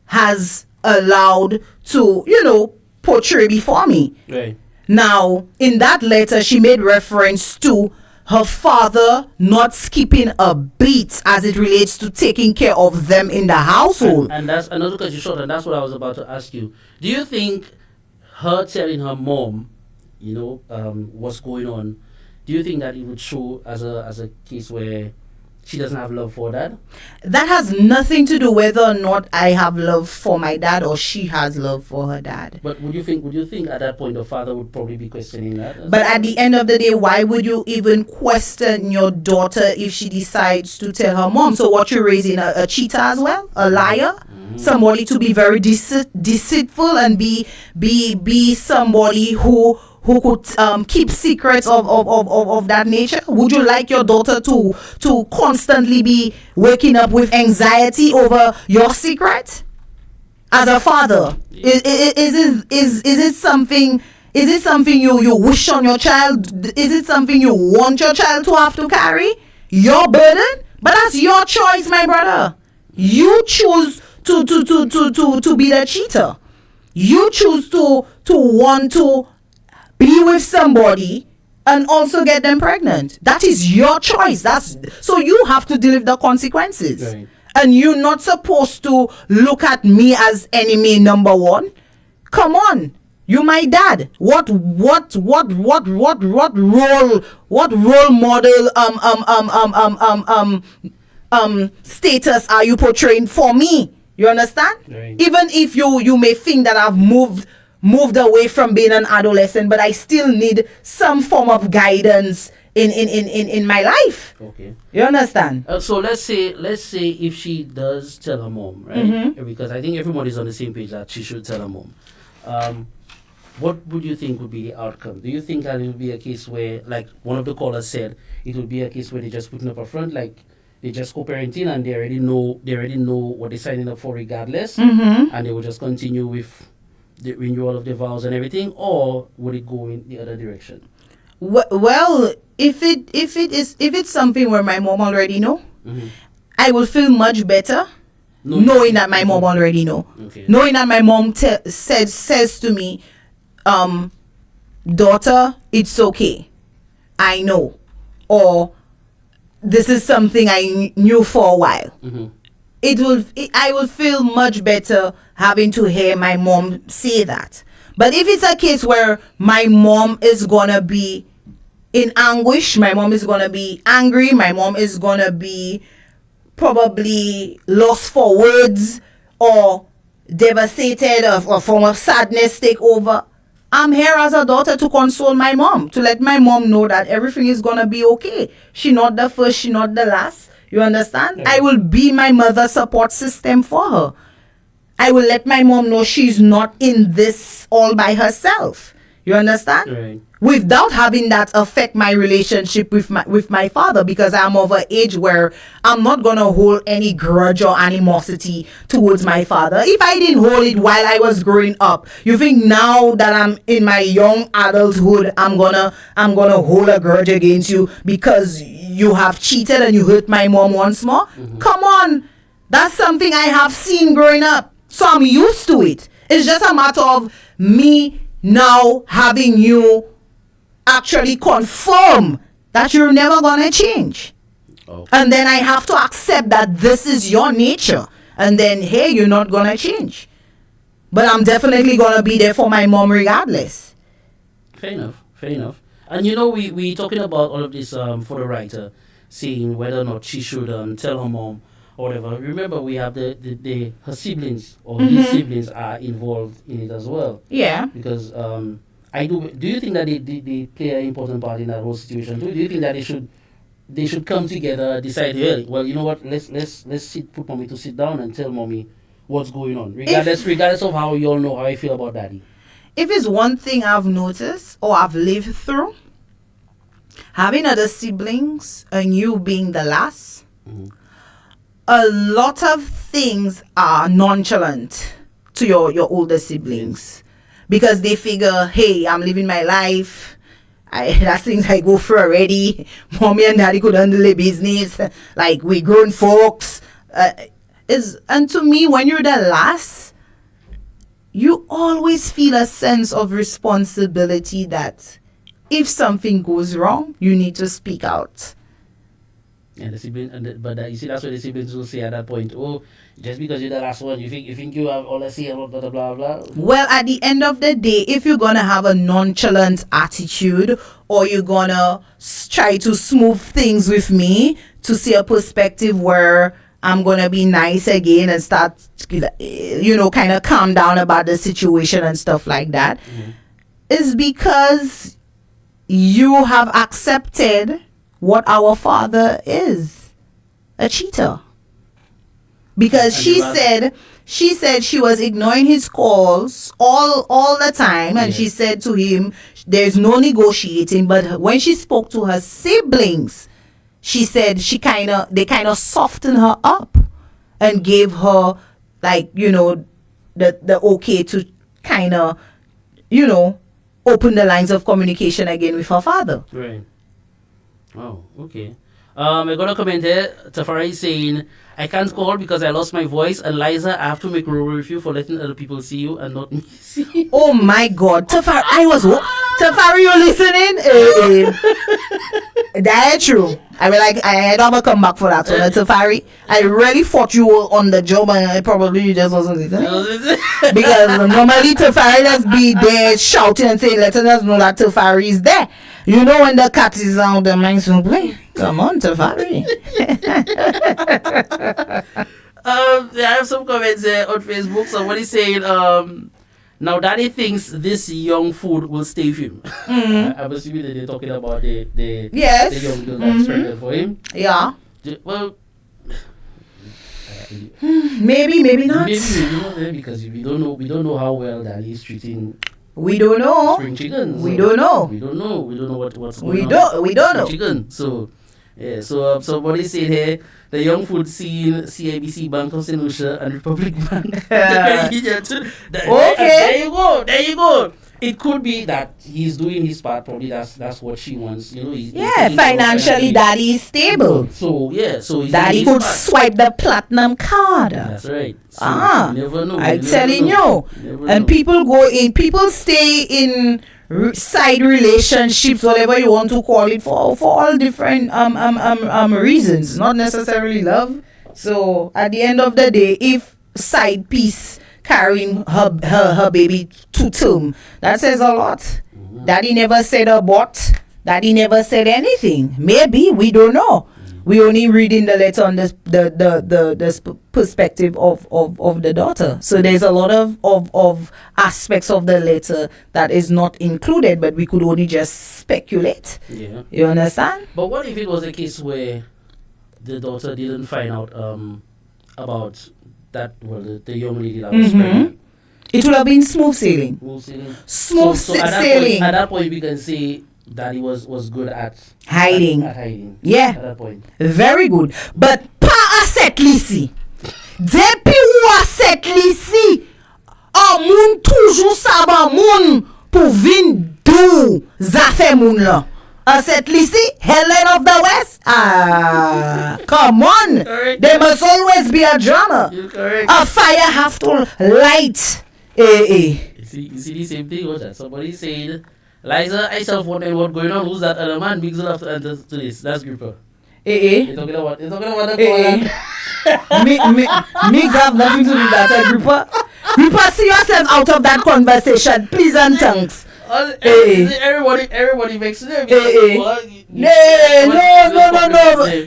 has allowed to, portray before me. Right. Now, in that letter, she made reference to her father not skipping a beat as it relates to taking care of them in the household. And that's another question short, and that's what I was about to ask you. Do you think her telling her mom, what's going on, do you think that it would show as a case where she doesn't have love for dad? That has nothing to do whether or not I have love for my dad or she has love for her dad. But would you think at that point the father would probably be questioning that? But at the end of the day, why would you even question your daughter if she decides to tell her mom? So what, you're raising a cheater as well? A liar? Somebody to be very deceitful and be somebody who could keep secrets of that nature? Would you like your daughter to constantly be waking up with anxiety over your secret? As a father, is it something? Is it something you wish on your child? Is it something you want your child to have to carry? Your burden? But that's your choice, my brother. You choose to be the cheater. You choose to want to be with somebody and also get them pregnant. That is your choice. So you have to deal with the consequences. Right. And you're not supposed to look at me as enemy number one. Come on. You my dad. What role model status are you portraying for me? You understand? Right. Even if you may think that I've moved away from being an adolescent, but I still need some form of guidance in my life. Okay. You understand? So let's say if she does tell her mom, right? Because I think everybody's on the same page that she should tell her mom. What would you think would be the outcome? Do you think that it would be a case where, like one of the callers said, it would be a case where they just putting up a front, like they just co-parenting and they already know what they're signing up for regardless, and they will just continue with the renewal of the vows and everything, or would it go in the other direction? Well, if it's something where my mom already know, I will feel much better knowing that my mom already know. Okay. Knowing that my mom says to me, daughter, it's okay. I know. Or this is something I knew for a while. I will feel much better having to hear my mom say that. But if it's a case where my mom is gonna be in anguish, my mom is gonna be angry, my mom is gonna be probably lost for words or devastated, or a form of sadness take over, I'm here as a daughter to console my mom, to let my mom know that everything is gonna be okay. She not the first, she not the last. You understand? Yeah. I will be my mother's support system for her. I will let my mom know she's not in this all by herself. You understand? Right. Without having that affect my relationship with my father, because I'm of an age where I'm not gonna hold any grudge or animosity towards my father. If I didn't hold it while I was growing up, you think now that I'm in my young adulthood, I'm gonna hold a grudge against you because you have cheated and you hurt my mom once more? Come on, that's something I have seen growing up, so I'm used to it. It's just a matter of me now having you actually confirm that you're never gonna change. And then I have to accept that this is your nature, and then hey, you're not gonna change, but I'm definitely gonna be there for my mom regardless. Fair enough. And we talking about all of this for the writer, saying whether or not she should tell her mom or whatever. Remember, we have the her siblings or his siblings are involved in it as well. Yeah. Because do you think that they play an important part in that whole situation? Do you think that they should come together, decide, hey, well, you know what, let's put mommy to sit down and tell mommy what's going on, regardless of how you all know how I feel about daddy? If it's one thing I've noticed or I've lived through, having other siblings and you being the last, a lot of things are nonchalant to your older siblings. Because they figure, hey, I'm living my life. That's things I go through already. Mommy and daddy could handle the business. Like, we grown folks. And to me, when you're the last, you always feel a sense of responsibility that if something goes wrong, you need to speak out. And the sibling, you see, that's what the siblings will say at that point. Oh, just because you're the last one, you think you have all the say, blah blah blah blah. Well, at the end of the day, if you're gonna have a nonchalant attitude, or you're gonna try to smooth things with me to see a perspective where I'm gonna be nice again and start, kind of calm down about the situation and stuff like that, is because you have accepted what our father is, a cheater. Because she said she was ignoring his calls all the time, and she said to him there's no negotiating. But when she spoke to her siblings, she said they kind of softened her up and gave her the okay to kind of open the lines of communication again with her father. Right. Oh, okay. I got a comment here. Tafari saying, I can't call because I lost my voice. And Liza, I have to make a role with you for letting other people see you and not me see you. Oh my God. Tafari, Tafari, you listening? That's true. I never come back for that one. Tafari, I really thought you were on the job and probably you just wasn't listening. Because normally Tafari just be there shouting and saying, letting us know that Tafari is there. You know when the cat is out, the mice will play. Come on, Tafari. I have some comments on Facebook. Somebody saying, now daddy thinks this young food will stay with him. I'm assuming that they're talking about the young girl that's pregnant for him. Yeah. Well, maybe not. Maybe because we don't know how well daddy is treating. We don't know. Spring chickens. We don't know. We don't know what's going on. We don't know. Chicken. So Yeah, so somebody said here, the young food scene, CIBC Bank of St. Lucia and Republic Bank. Okay. There you go. It could be that he's doing his part. Probably that's what she wants. You know. He's financially, daddy is stable. So he's daddy could swipe the platinum card. That's right. So you never know. I'm telling you. And people stay in side relationships, whatever you want to call it, for all different reasons, not necessarily love. So at the end of the day, if side piece carrying her baby to term, that says a lot. Daddy never said abort. Daddy never said anything. Maybe, we don't know. We only reading the letter on the perspective of the daughter. So there's a lot of aspects of the letter that is not included, but we could only just speculate. Yeah. You understand? But what if it was a case where the daughter didn't find out about that, the young lady that was pregnant? It would have been smooth sailing. Smooth sailing. At that point, we can say Daddy was good at hiding. At hiding. Yeah. At that point. Very good. But pas asset lisi. Depuis ou asset lisi, a moun toujou saba moun pou vin dou zafè moun la. Asset lisi, Helen of the West. Come on. Correct. There must always be a drama. You're correct. A fire have to light. You see the same thing was that somebody said, Liza, I self wondering what's going on. Who's that other man? Mix will have to enter to this. That's Gripper. You're talking about the Mix have nothing to do with that, Gripper. Gripper, see yourself out of that conversation, please and thanks. Everybody makes it. No.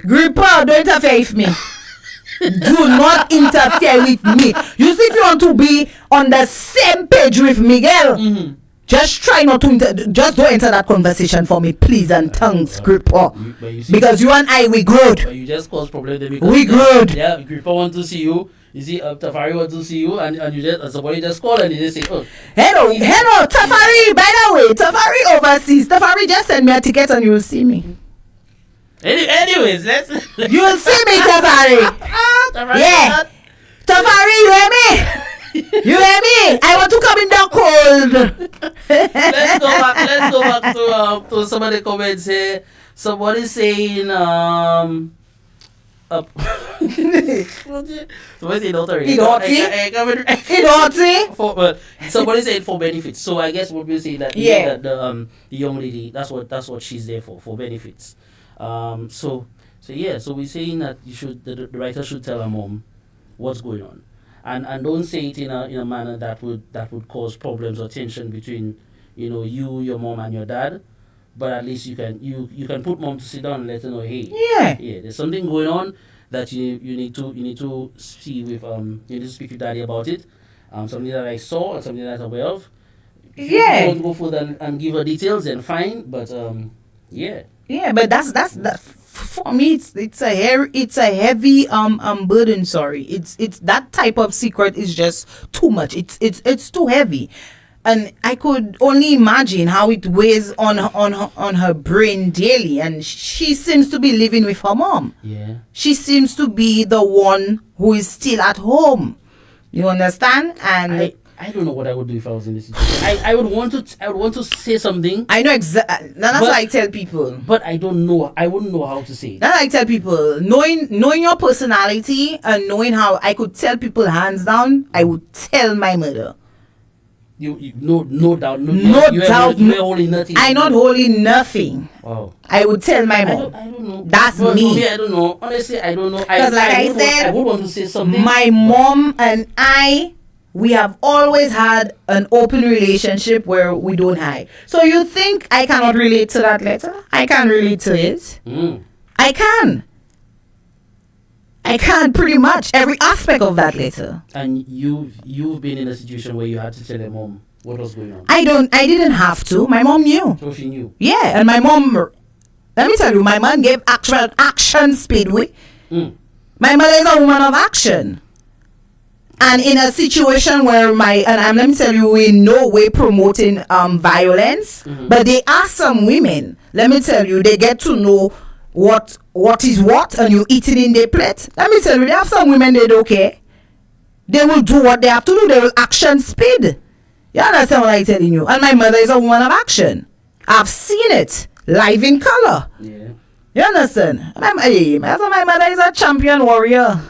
Gripper, don't interfere with me. Do not interfere with me. You see, if you want to be on the same page with Miguel, just try not to just don't enter that conversation for me, please and thanks, Gripper. Because you and I, we good. But you just cause problem. We good. Yeah, Gripper want to see you. You see, Tafari want to see you, and you just somebody just call and you just say, oh, hello, Tafari. By the way, Tafari overseas. Tafari, just send me a ticket and you will see me. Anyways, you will see me, Tafari. Yeah, Tafari, you hear me? You hear me? I want to come in the cold. Let's go back to some of the comments here. Somebody saying somebody said for benefits. So I guess we'll be saying that the young lady, that's what she's there for benefits. So we're saying that the writer should tell her mom what's going on, and don't say it in a manner that would cause problems or tension between you, your mom, and your dad. But at least you can put mom to sit down and let her know, hey, there's something going on that you need to see with you need to speak with daddy about it. Something that I saw and something that I'm aware of. If you want to go further and give her details, then fine. But but that's for me. It's a heavy burden. Sorry, it's that type of secret is just too much. It's too heavy. And I could only imagine how it weighs on her brain daily. And she seems to be living with her mom. Yeah. She seems to be the one who is still at home. You understand? And I don't know what I would do if I was in this situation. I would want to say something. I know exactly. That's what I tell people. But I don't know. I wouldn't know how to say it. That's what I tell people. Knowing your personality and knowing how I could tell people hands down, I would tell my mother. No doubt. You're holding nothing. I'm not holding nothing. Wow. I would tell my mom. I don't know. That's me. For me, I don't know. Honestly, I don't know. Because I said, I would want to say something. My mom and we have always had an open relationship where we don't hide. So you think I cannot relate to that letter? I can relate to it. I can pretty much every aspect of that letter. And you've been in a situation where you had to tell your mom what was going on. I didn't have to. My mom knew. So she knew. Yeah, and my mom, let me tell you, my mom gave actual action speedway. My mother is a woman of action. And in a situation where let me tell you, we in no way promoting violence, but there are some women, let me tell you, they get to know what is what, and you eat it in their plate. Let me tell you, there are some women, they don't care. They will do what they have to do. They will action speed. You understand what I'm telling you? And my mother is a woman of action. I've seen it live in color. Yeah. You understand? My mother is a champion warrior.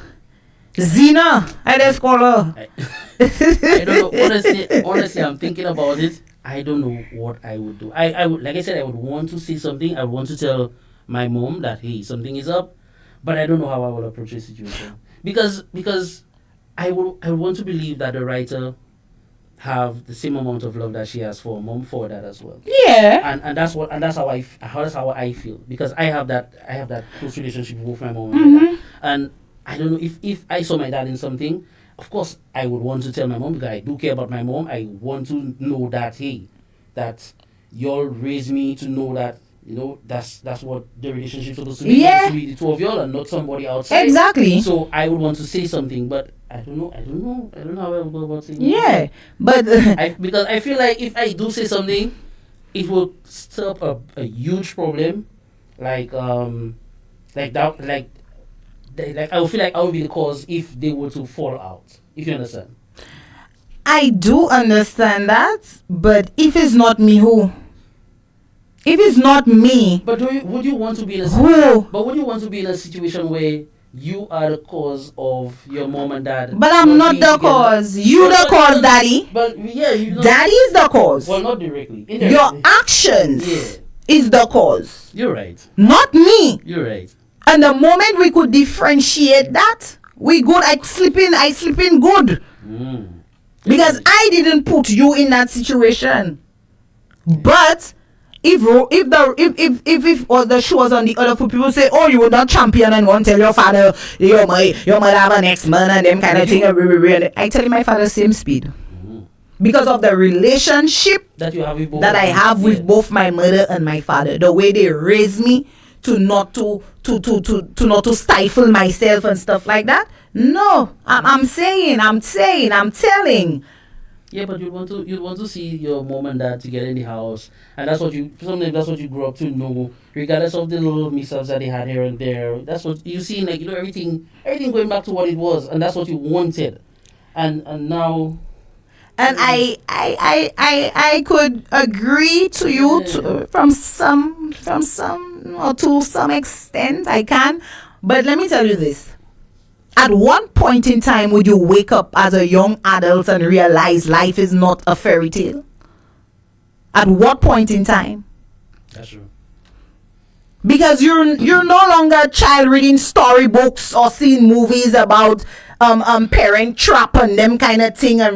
Zena, I just call her. I don't know. Honestly, I'm thinking about it. I don't know what I would do. I would, like I said, I would want to say something. I would want to tell my mom that, hey, something is up, but I don't know how I will approach the situation because I would want to believe that the writer have the same amount of love that she has for mom for that as well. Yeah. And that's how I feel, because I have that close relationship with my mom and dad. And I don't know if I saw my dad in something, of course I would want to tell my mom, because I do care about my mom. I want to know that, hey, that y'all raised me to know that, you know, that's what the relationship supposed to be. Yeah. It's supposed to be the two of y'all and not somebody outside. Exactly. So I would want to say something, but I don't know how I will go about saying it. Yeah, but because I feel like if I do say something, it will stir up a huge problem, like that, like I will feel like I will be the cause if they were to fall out. If you understand. I do understand that, but if it's not me, who? If it's not me, but would you want to be in a who? But would you want to be in a situation where you are the cause of your mom and dad? But I'm not the cause. You the cause, daddy. But yeah, you know, daddy is the cause. Well, not directly. Your actions is the cause. You're right. Not me. You're right. And the moment we could differentiate that, we good. I sleep in good. Because I didn't put you in that situation. But if the shoe was on the other foot, people say, oh, you were not champion and won't tell your father your mother have an next man and them kind of thing. I tell my father same speed. Because of the relationship that you have with both that I have with both my mother and my father, the way they raised me to not to stifle myself and stuff like that. No, I'm telling. Yeah, but you'd want to see your mom and dad together in the house, and that's what you grew up to know, regardless of the little mishaps that they had here and there. That's what you see, like, you know, everything going back to what it was, and that's what you wanted, and now. And I could agree to you from some or to some extent I can, but let me tell you this. At one point in time, would you wake up as a young adult and realize life is not a fairy tale? At what point in time? That's true. Because you're no longer a child reading storybooks or seeing movies about parent trap and them kind of thing and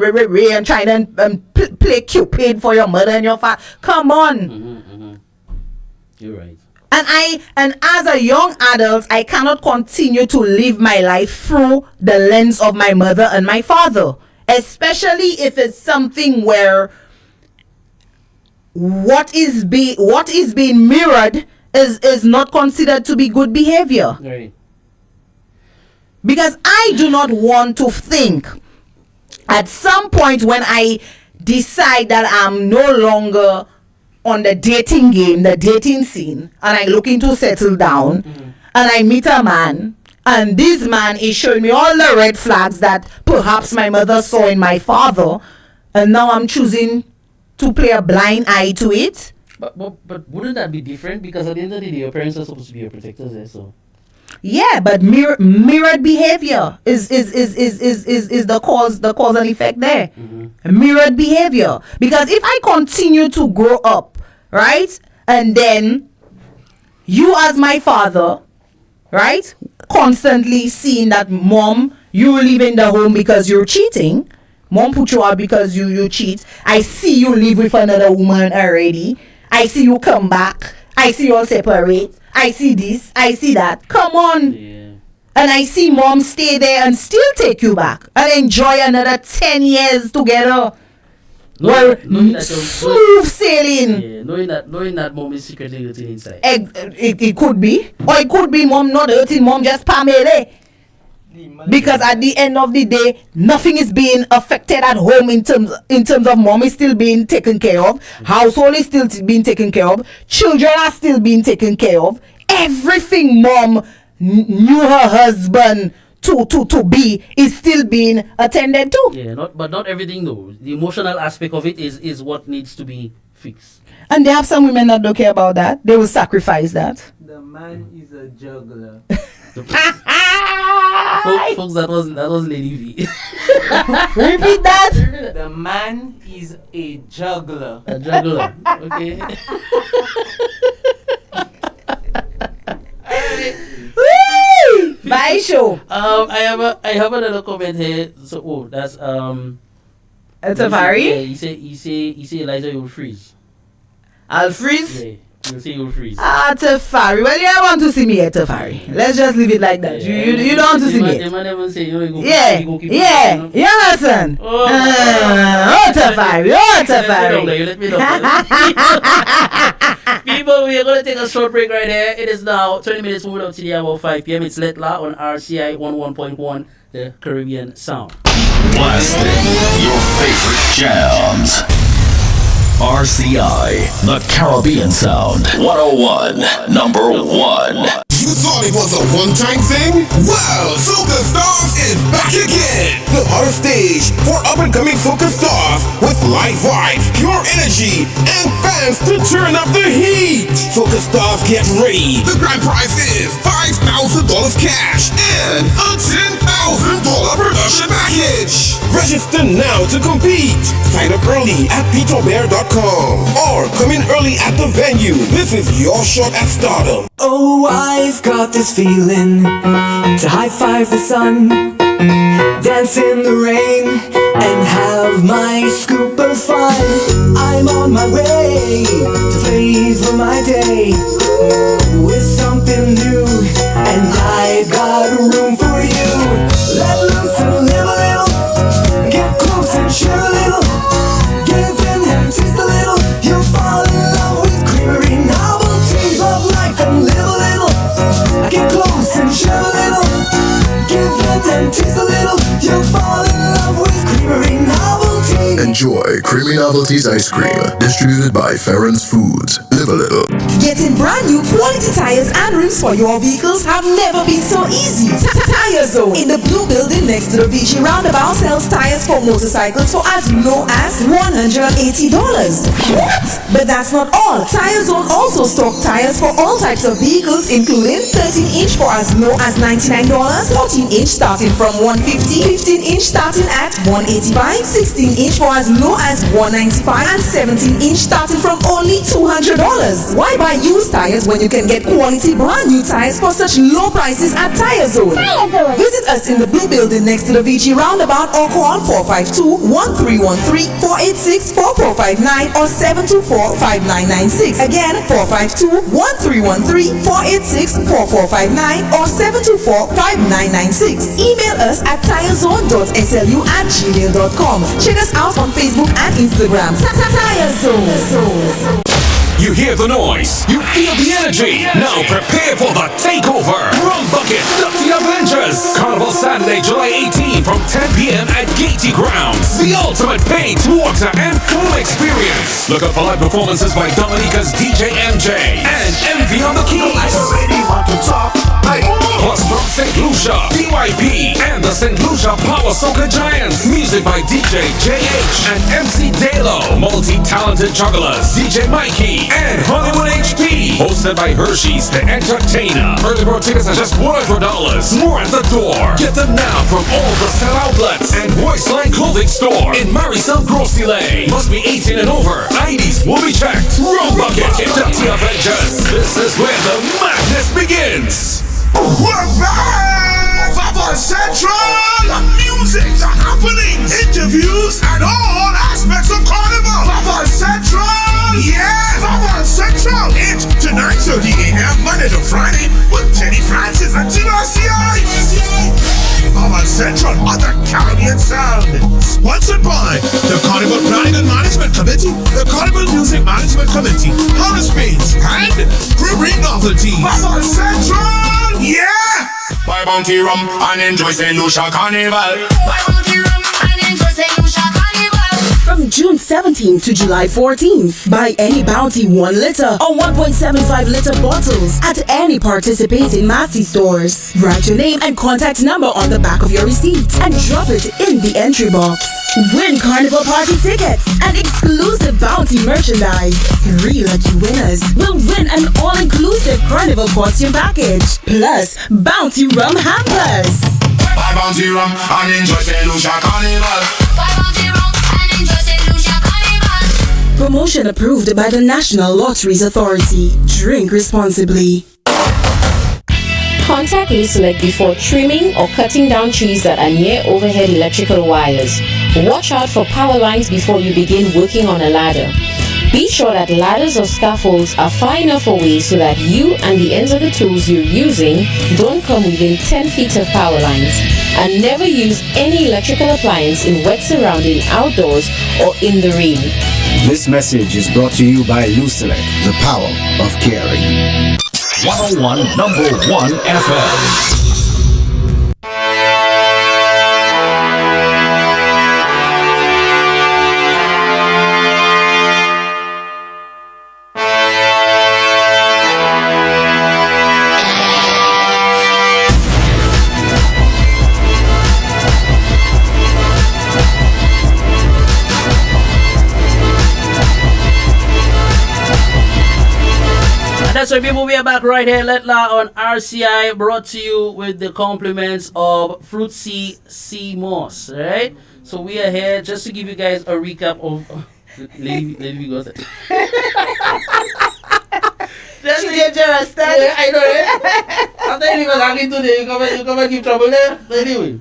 trying to play Cupid for your mother and your father. Come on. You're right. And as a young adult, I cannot continue to live my life through the lens of my mother and my father, especially if it's something where what is being mirrored is not considered to be good behavior. Right. Because I do not want to think at some point when I decide that I'm no longer on the dating game, the dating scene, and I'm looking to settle down, and I meet a man, and this man is showing me all the red flags that perhaps my mother saw in my father, and now I'm choosing to play a blind eye to it. But wouldn't that be different? Because at the end of the day, your parents are supposed to be your protectors there, so. Yeah, but mirrored behavior is the cause and effect there. Mirrored behavior. Because if I continue to grow up, right, and then you as my father, right, constantly seeing that mom, you leaving the home because you're cheating, mom put you out because you cheat, I see you live with another woman already, I see you come back, I see you all separate, I see this, I see that. Come on. Yeah. And I see mom stay there and still take you back and enjoy another 10 years together. Knowing smooth sailing. Yeah, knowing that mom is secretly hurting inside. It could be. Or it could be mom not hurting, mom just pamele. Because at the end of the day, nothing is being affected at home in terms of mom is still being taken care of, household is still being taken care of, children are still being taken care of, everything mom knew her husband to be is still being attended to. Yeah, not everything though. The emotional aspect of it is what needs to be fixed. And they have some women that don't care about that. They will sacrifice that. The man is a juggler. Folks, that was Lady V. Repeat that. The man is a juggler. A juggler. Okay. Bye show. I have another comment here. So that's Tafari? Yeah, you say Eliza, you'll freeze. I'll freeze? Yeah. You'll say you'll freeze. Tafari. Well, you want to see me at Tafari. Let's just leave it like that. Yeah, you don't want to see me. The man never say, you go yeah. Keep You understand? Tafari. Tafari. Let me know. People, we are going to take a short break right here. It is now 20 minutes moving up to the hour 5 p.m. It's Lettre La On RCI 11.1, the Caribbean Sound. Blasting your favorite jams. RCI, the Caribbean Sound. 101, number 1. You thought it was a one-time thing? Well, Soca Stars is back again! The hottest stage for up-and-coming Soca Stars with live vibes, pure energy, and fans to turn up the heat! Soca Stars, get ready! The grand prize is $5,000 cash and a $10,000 production package! Register now to compete! Sign up early at peterbear.com or come in early at the venue. This is your shot at stardom. Oh, I've got this feeling to high-five the sun, dance in the rain, and have my scoop of fun. I'm on my way to flavor my day with something new, and I've got room for you. Let loose and live a little, get close and share a little, give in and taste a little. You'll fall in love with creamery novelty. Love life and live a little, get close and share a little, give in and taste a little. You'll fall in love with creamery novelty. Enjoy Creamy Novelties Ice Cream, distributed by Farron's Foods. Live a little. Getting brand new quality tires and rims for your vehicles have never been so easy. Tire Zone in the blue building next to the VG roundabout sells tires for motorcycles for as low as $180. What? But that's not all. Tire Zone also stock tires for all types of vehicles, including 13-inch for as low as $99, 14-inch starting from $150, 15-inch starting at $185, 16-inch for as low as $195, and 17-inch starting from only $200. Why buy used tires when you can get quality brand new tires for such low prices at Tire Zone? Visit us in the blue building next to the VG roundabout or call 452-1313, 486-4459 or 724-5996. Again, 452-1313, 486-4459 or 724-5996. Email us at tirezone.slu@gmail.com. Check us out on Facebook and Instagram. Tire Zone. You hear the noise, you feel the energy. Now prepare for the takeover. Rum Bucket, the Avengers. Carnival Saturday, July 18 from 10 p.m. at Gaiety Grounds. The ultimate paint, water, and food experience. Look up for live performances by Dominica's DJ MJ and Envy on the keys. Plus from St. Lucia, DYP, and the St. Lucia Power Soca Giants. Music by DJ JH and MC Dalo. Multi-talented jugglers, DJ Mikey and Hollywood HP. Hosted by Hershey's, the entertainer. Early bird tickets are just $100. More at the door. Get them now from all the sell outlets and Voiceline Clothing Store in Marisol Grossy Lane. Must be 18 and over. IDs will be checked. Rum Bucket, the Avengers. This is where the madness begins. We're back! Papa Central! Music, the happenings, interviews, and all aspects of Carnival. Papa Central! Yeah! Papa Central! It's to 9:30 a.m. Monday to Friday with Teddy Francis and RCI. Papa Central on the Caribbean Sound. Sponsored by the Carnival Planning and Management Committee, the Carnival Music Management Committee, Horace Bates, and Creamery Novelty. Papa Central! Yeah! Buy Bounty Rum and enjoy St. Lucia Carnival. Buy Bounty Rum and enjoy St. Lucia Carnival. From June 17th to July 14th, buy any Bounty 1 liter or 1.75 liter bottles at any participating Massey stores. Write your name and contact number on the back of your receipt and drop it in the entry box. Win Carnival Party tickets and exclusive Bounty merchandise. 3 lucky winners will win an all-inclusive Carnival costume package plus Bounty rum hampers. Buy Bounty rum and enjoy St. Lucia Carnival. Buy Bounty rum and enjoy St. Lucia Carnival. Promotion approved by the National Lotteries Authority. Drink responsibly. Contact Select before trimming or cutting down trees that are near overhead electrical wires. Watch out for power lines before you begin working on a ladder. Be sure that ladders or scaffolds are far enough away so that you and the ends of the tools you're using don't come within 10 feet of power lines. And never use any electrical appliance in wet surrounding outdoors or in the rain. This message is brought to you by Select, the power of caring. 101 number 1 FM. That's right, people. We are back right here. Lettre La on RCI, brought to you with the compliments of Fruit Sea Moss. Right? So we are here just to give you guys a recap of. Lady goes. She did just that. Yeah, I know it. I'm telling you, talking today. You come and give trouble there. Anyway,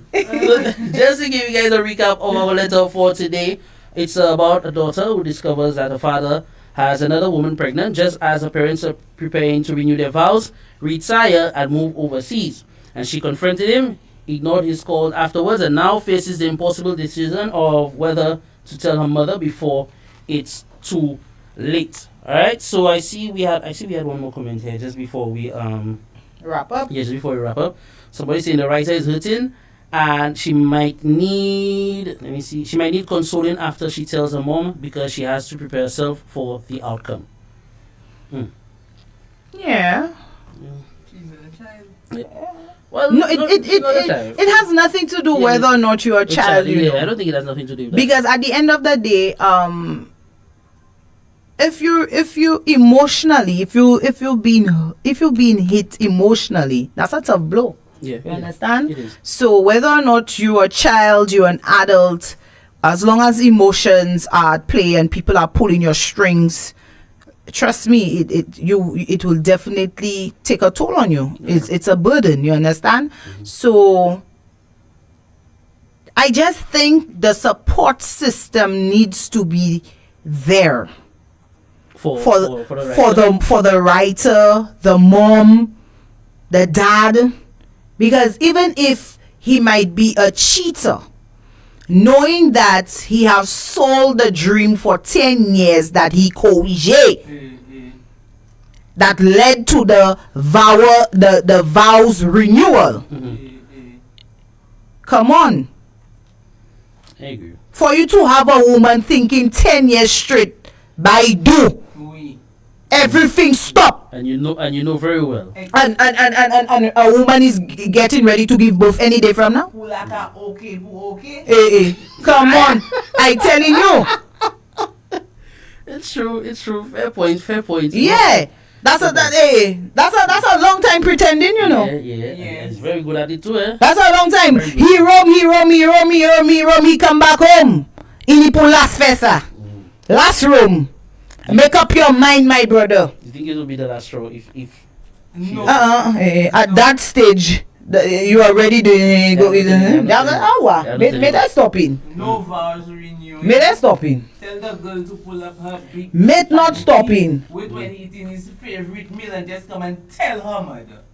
just to give you guys a recap of our letter for today, it's about a daughter who discovers that her father has another woman pregnant just as her parents are preparing to renew their vows, retire, and move overseas. And she confronted him, ignored his call afterwards, and now faces the impossible decision of whether to tell her mother before it's too late. Alright, so I see we had one more comment here just before we wrap up. Yeah, just before we wrap up. Somebody saying the writer is hurting and she might need consoling after she tells her mom because she has to prepare herself for the outcome. Yeah. Well, no, it has nothing to do whether or not you're a child. You know. I don't think it has nothing to do with that. Because at the end of the day, if you emotionally, if you've been hit emotionally, that's a tough blow. Yeah, you understand? It is. So whether or not you're a child, you're an adult, as long as emotions are at play and people are pulling your strings, trust me, it will definitely take a toll on you. Yeah. It's a burden, you understand? Mm-hmm. So I just think the support system needs to be there for the writer, the mom, the dad. Because even if he might be a cheater, knowing that he has sold the dream for 10 years that he corrigé, that led to the vows renewal. Come on. I agree. For you to have a woman thinking 10 years straight, by do. Everything stop. And you know very well. And a woman is getting ready to give birth any day from now. Come on. I telling you. It's true. Fair point. Yeah. That's a long time pretending, you know. Yeah. He's very good at it too, eh? That's a long time. He roam, he come back home. In the last festa. Last room. Make up your mind, my brother. You think it will be the last straw if no. At that stage, you are ready to go. That's an hour. May that stop in. No vows renewed. May that stop in. Tell the girl to pull up her big. May not stop in. Wait when eating his favorite meal and just come and tell her mother.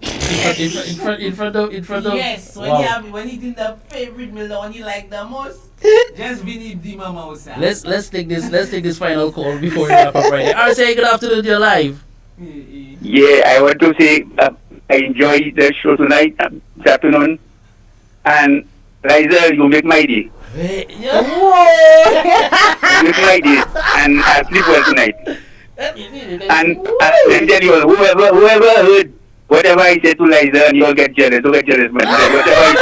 in front of. Yes, Wow. when eating the favorite meal, the one you like the most. Just beneath the mama outside. Let's take this final call before we wrap up right here. RCI, good afternoon, you're live. Yeah, I want to say I enjoyed the show tonight, this afternoon, and Liza, you make my day. Look like this, and I'll sleep well tonight. And let me tell you, whoever heard whatever I said to Liza, and you'll get jealous, man. Whatever I said to her,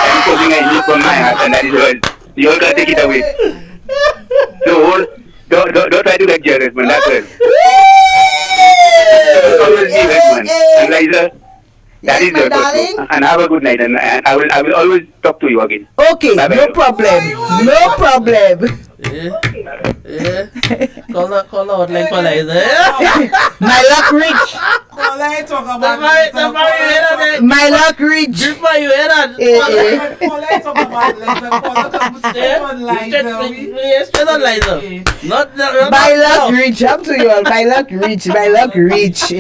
that is something I need from my heart, and that is all. You all gotta take it away. So don't try to get jealous, man. That's it. Always be right, man. And Liza, that is your darling. And have a good night, and I will always talk to you again. Okay, bye-bye. No problem. No problem. Yeah. Call out like for Liza. My luck rich. My luck rich. Good for you, hear that? Straight on Liza. My luck rich. Up to you all. My luck rich. My luck rich.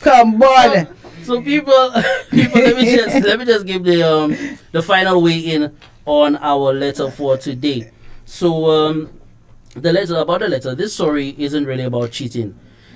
Come on. So people, let me just give the final weigh in on our letter for today. So the letter. This story isn't really about cheating.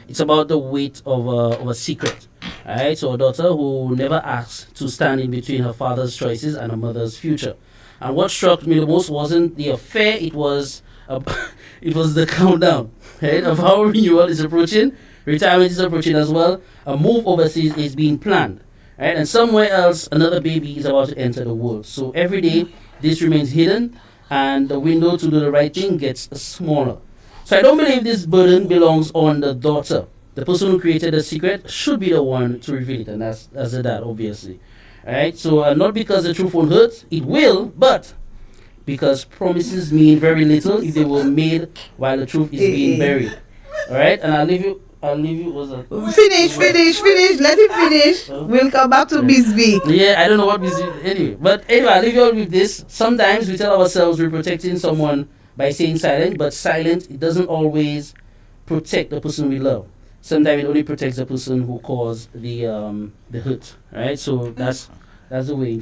It's about the weight of a secret. Alright, so a daughter who never asked to stand in between her father's choices and her mother's future. And what struck me the most wasn't the affair; it was the countdown, right, of how renewal is approaching. Retirement is approaching as well. A move overseas is being planned, right? And somewhere else, another baby is about to enter the world. So every day, this remains hidden, and the window to do the right thing gets smaller. So I don't believe this burden belongs on the daughter. The person who created the secret should be the one to reveal it, and that's the dad, obviously. Right? So not because the truth won't hurt, it will, but because promises mean very little if they were made while the truth is being buried. All right, and I'll leave you. What's that? Finish. Let him finish. We'll come back to Miss V. Yeah, I don't know what Miss V. Anyway, I'll leave you all with this. Sometimes we tell ourselves we're protecting someone by staying silent, but silent, it doesn't always protect the person we love. Sometimes it only protects the person who caused the hurt. Right? So that's the way.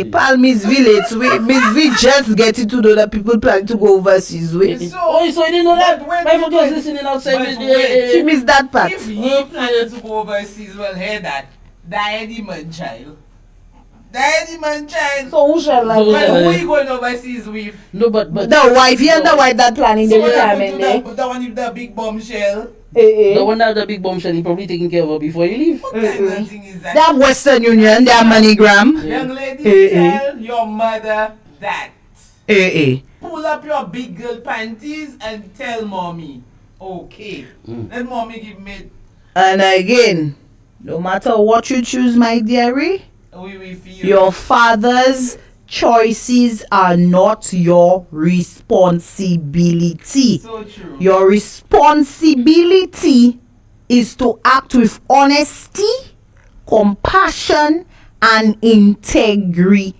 Pal, Miss Village, Miss V just getting to know that people plan to go overseas with. So you didn't know that? My phone was listening outside. She missed that part. If he planned to go overseas, well, hear that. The man child. So who shall like? But who are you going overseas with? No, but the wife, and the wife that planning the retirement day. The one with the big bombshell. The one that the big bombshell, he probably taking care of her before you leave. What kind of thing is that? They have Western Union, they have MoneyGram. Young lady, tell your mother that. Pull up your big girl panties and tell mommy. Okay. Let mommy give me. And again, no matter what you choose, my dearie, your father's choices are not your responsibility. So true. Your responsibility is to act with honesty, compassion, and integrity.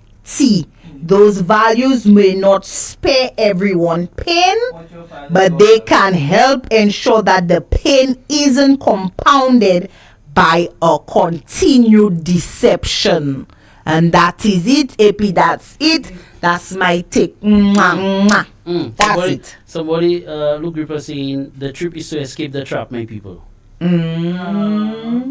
Those values may not spare everyone pain, but they can help ensure that the pain isn't compounded by a continued deception. And that is it, AP. That's it. That's my take. That's it. Somebody, Luke Gripper saying the trip is to escape the trap, my people. Yeah.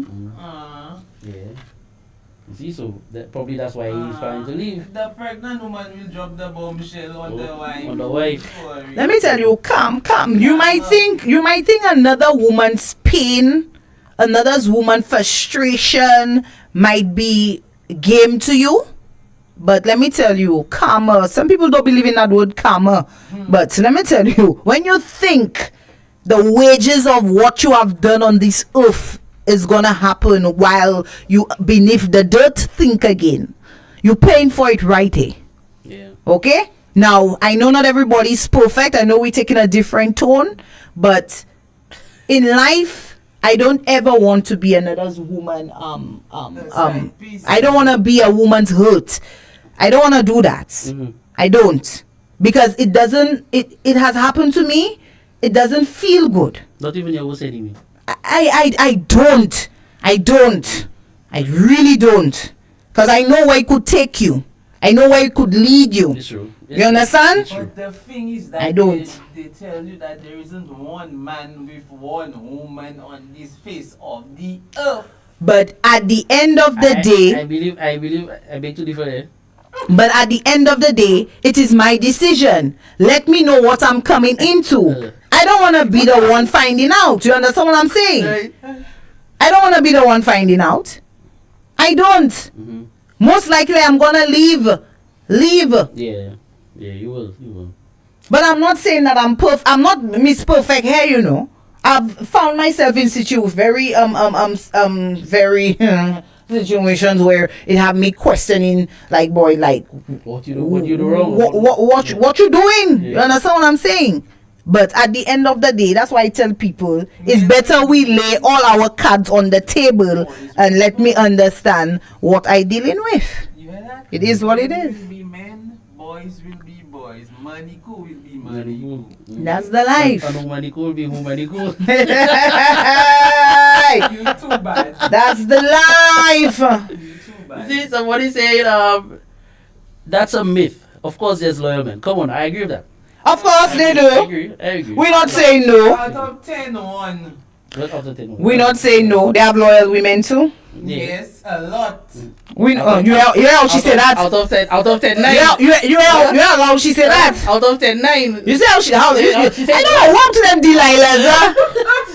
You see, so probably that's why he's trying to leave. The pregnant woman will drop the bombshell on the wife. On the wife. Let me tell you, come. You might think another woman's pain, another woman's frustration might be game to you, but let me tell you, karma. Some people don't believe in that word karma, but let me tell you, when you think the wages of what you have done on this earth is gonna happen while you beneath the dirt, think again. You're paying for it right here. Yeah. Okay. Now I know not everybody's perfect. I know we're taking a different tone, but in life, I don't ever want to be another woman. I don't want to be a woman's hurt. I don't want to do that. I don't, because it doesn't. It has happened to me. It doesn't feel good. Not even your worst enemy. I don't. I really don't, because I know where it could take you. I know where it could lead you. It's true. You understand? But the thing is that I don't. They tell you that there isn't one man with one woman on this face of the earth. But at the end of the day, I beg to differ. But at the end of the day, it is my decision. Let me know what I'm coming into. I don't want to be the one finding out. You understand what I'm saying? I don't want to be the one finding out. I don't. Most likely, I'm gonna leave. Yeah, you will. But I'm not saying that I'm perfect. I'm not Miss Perfect here, you know. I've found myself in situations very situations where it have me questioning, like, boy, like, what you do wrong? What you doing? Yeah. You understand what I'm saying? But at the end of the day, that's why I tell people it's better we lay all our cards on the table and let me understand what I dealing with. It is what it is. Will be men, boys will be boys, money cool will be money cool. That's the life. Money cool will be money cool. You too bad. That's the life. You too bad. See, somebody saying that's a myth. Of course, there's loyal men. Come on, I agree with that. Of course they do. I agree. We're not saying no. Out of 10, one. We're not saying no. They have loyal women too. Yes, a lot. You hear how she said that? Out of 10, 9. You hear how she said that? Out of 10, 9. You see how she? I know. Walk to them, Delilah's.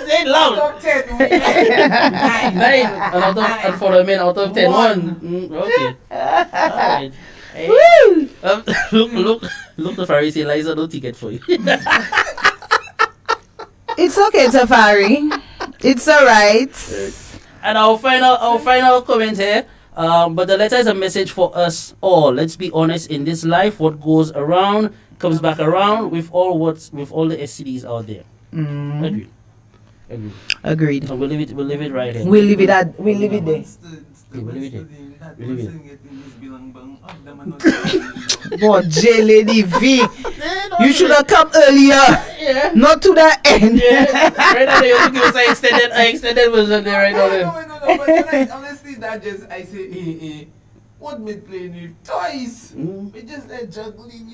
Say it loud. Out of 10, 9. And for the men, out of 10, 1. Okay. Alright. Hey. Look, the Pharisee Liza, no ticket for you. It's okay, Tafari. It's alright. And our final comment here. But the letter is a message for us all. Let's be honest. In this life, what goes around comes back around. With all the STDs out there. Agreed. So we'll leave it right here. We'll leave it there. We'll leave it here. Boy, J Lady V, you should have come earlier. Yeah. Not to the end. Yeah. Right now, you have to give us an extended version there right now. No. But honestly, that just I say, what me playing with toys? We just juggling,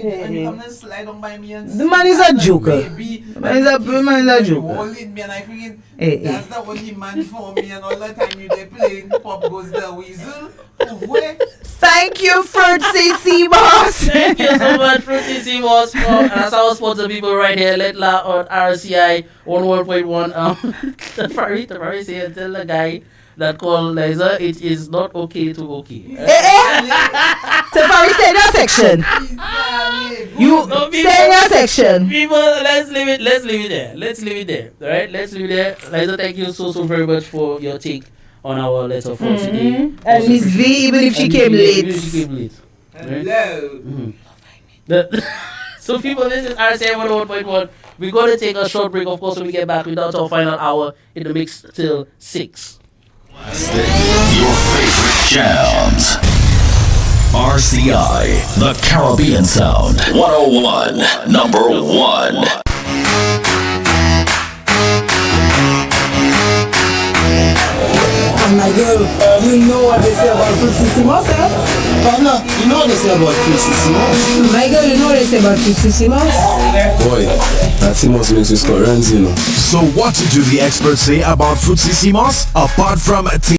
and you come and slide on by me and the man is a joker. The man is a joker. Holding me and I thinking that's the only man for me, and all the time you they playing, pop goes the weasel. Thank you, Fruitsy Seamoss. Thank you so much, Fruitsy Seamoss. And that's our sponsor people right here. Lettre La On RCI 11.1. The Pharisee say tell the guy that called Liza, it is not okay to okay. Tafari, stay in your section. Stay in your section. People, let's leave it there. Alright, let's leave it there. Liza, thank you so very much for your take on our letter for today. And Miss V, even if she came late. Hello. So people, this is RCI 101.1. We're going to take a short break, of course, when we get back without our final hour in the mix till 6. Your favorite jams. RCI, the Caribbean Sound. 101, number 1. My girl, you know what they say about Fruitsy Seamoss, eh? Partner, you know what they say about Fruitsy Seamoss? My girl, you know what they say about Fruitsy Seamoss? Boy, that Seamoss makes you score runs, you know. So what do the experts say about Fruitsy Seamoss? Apart from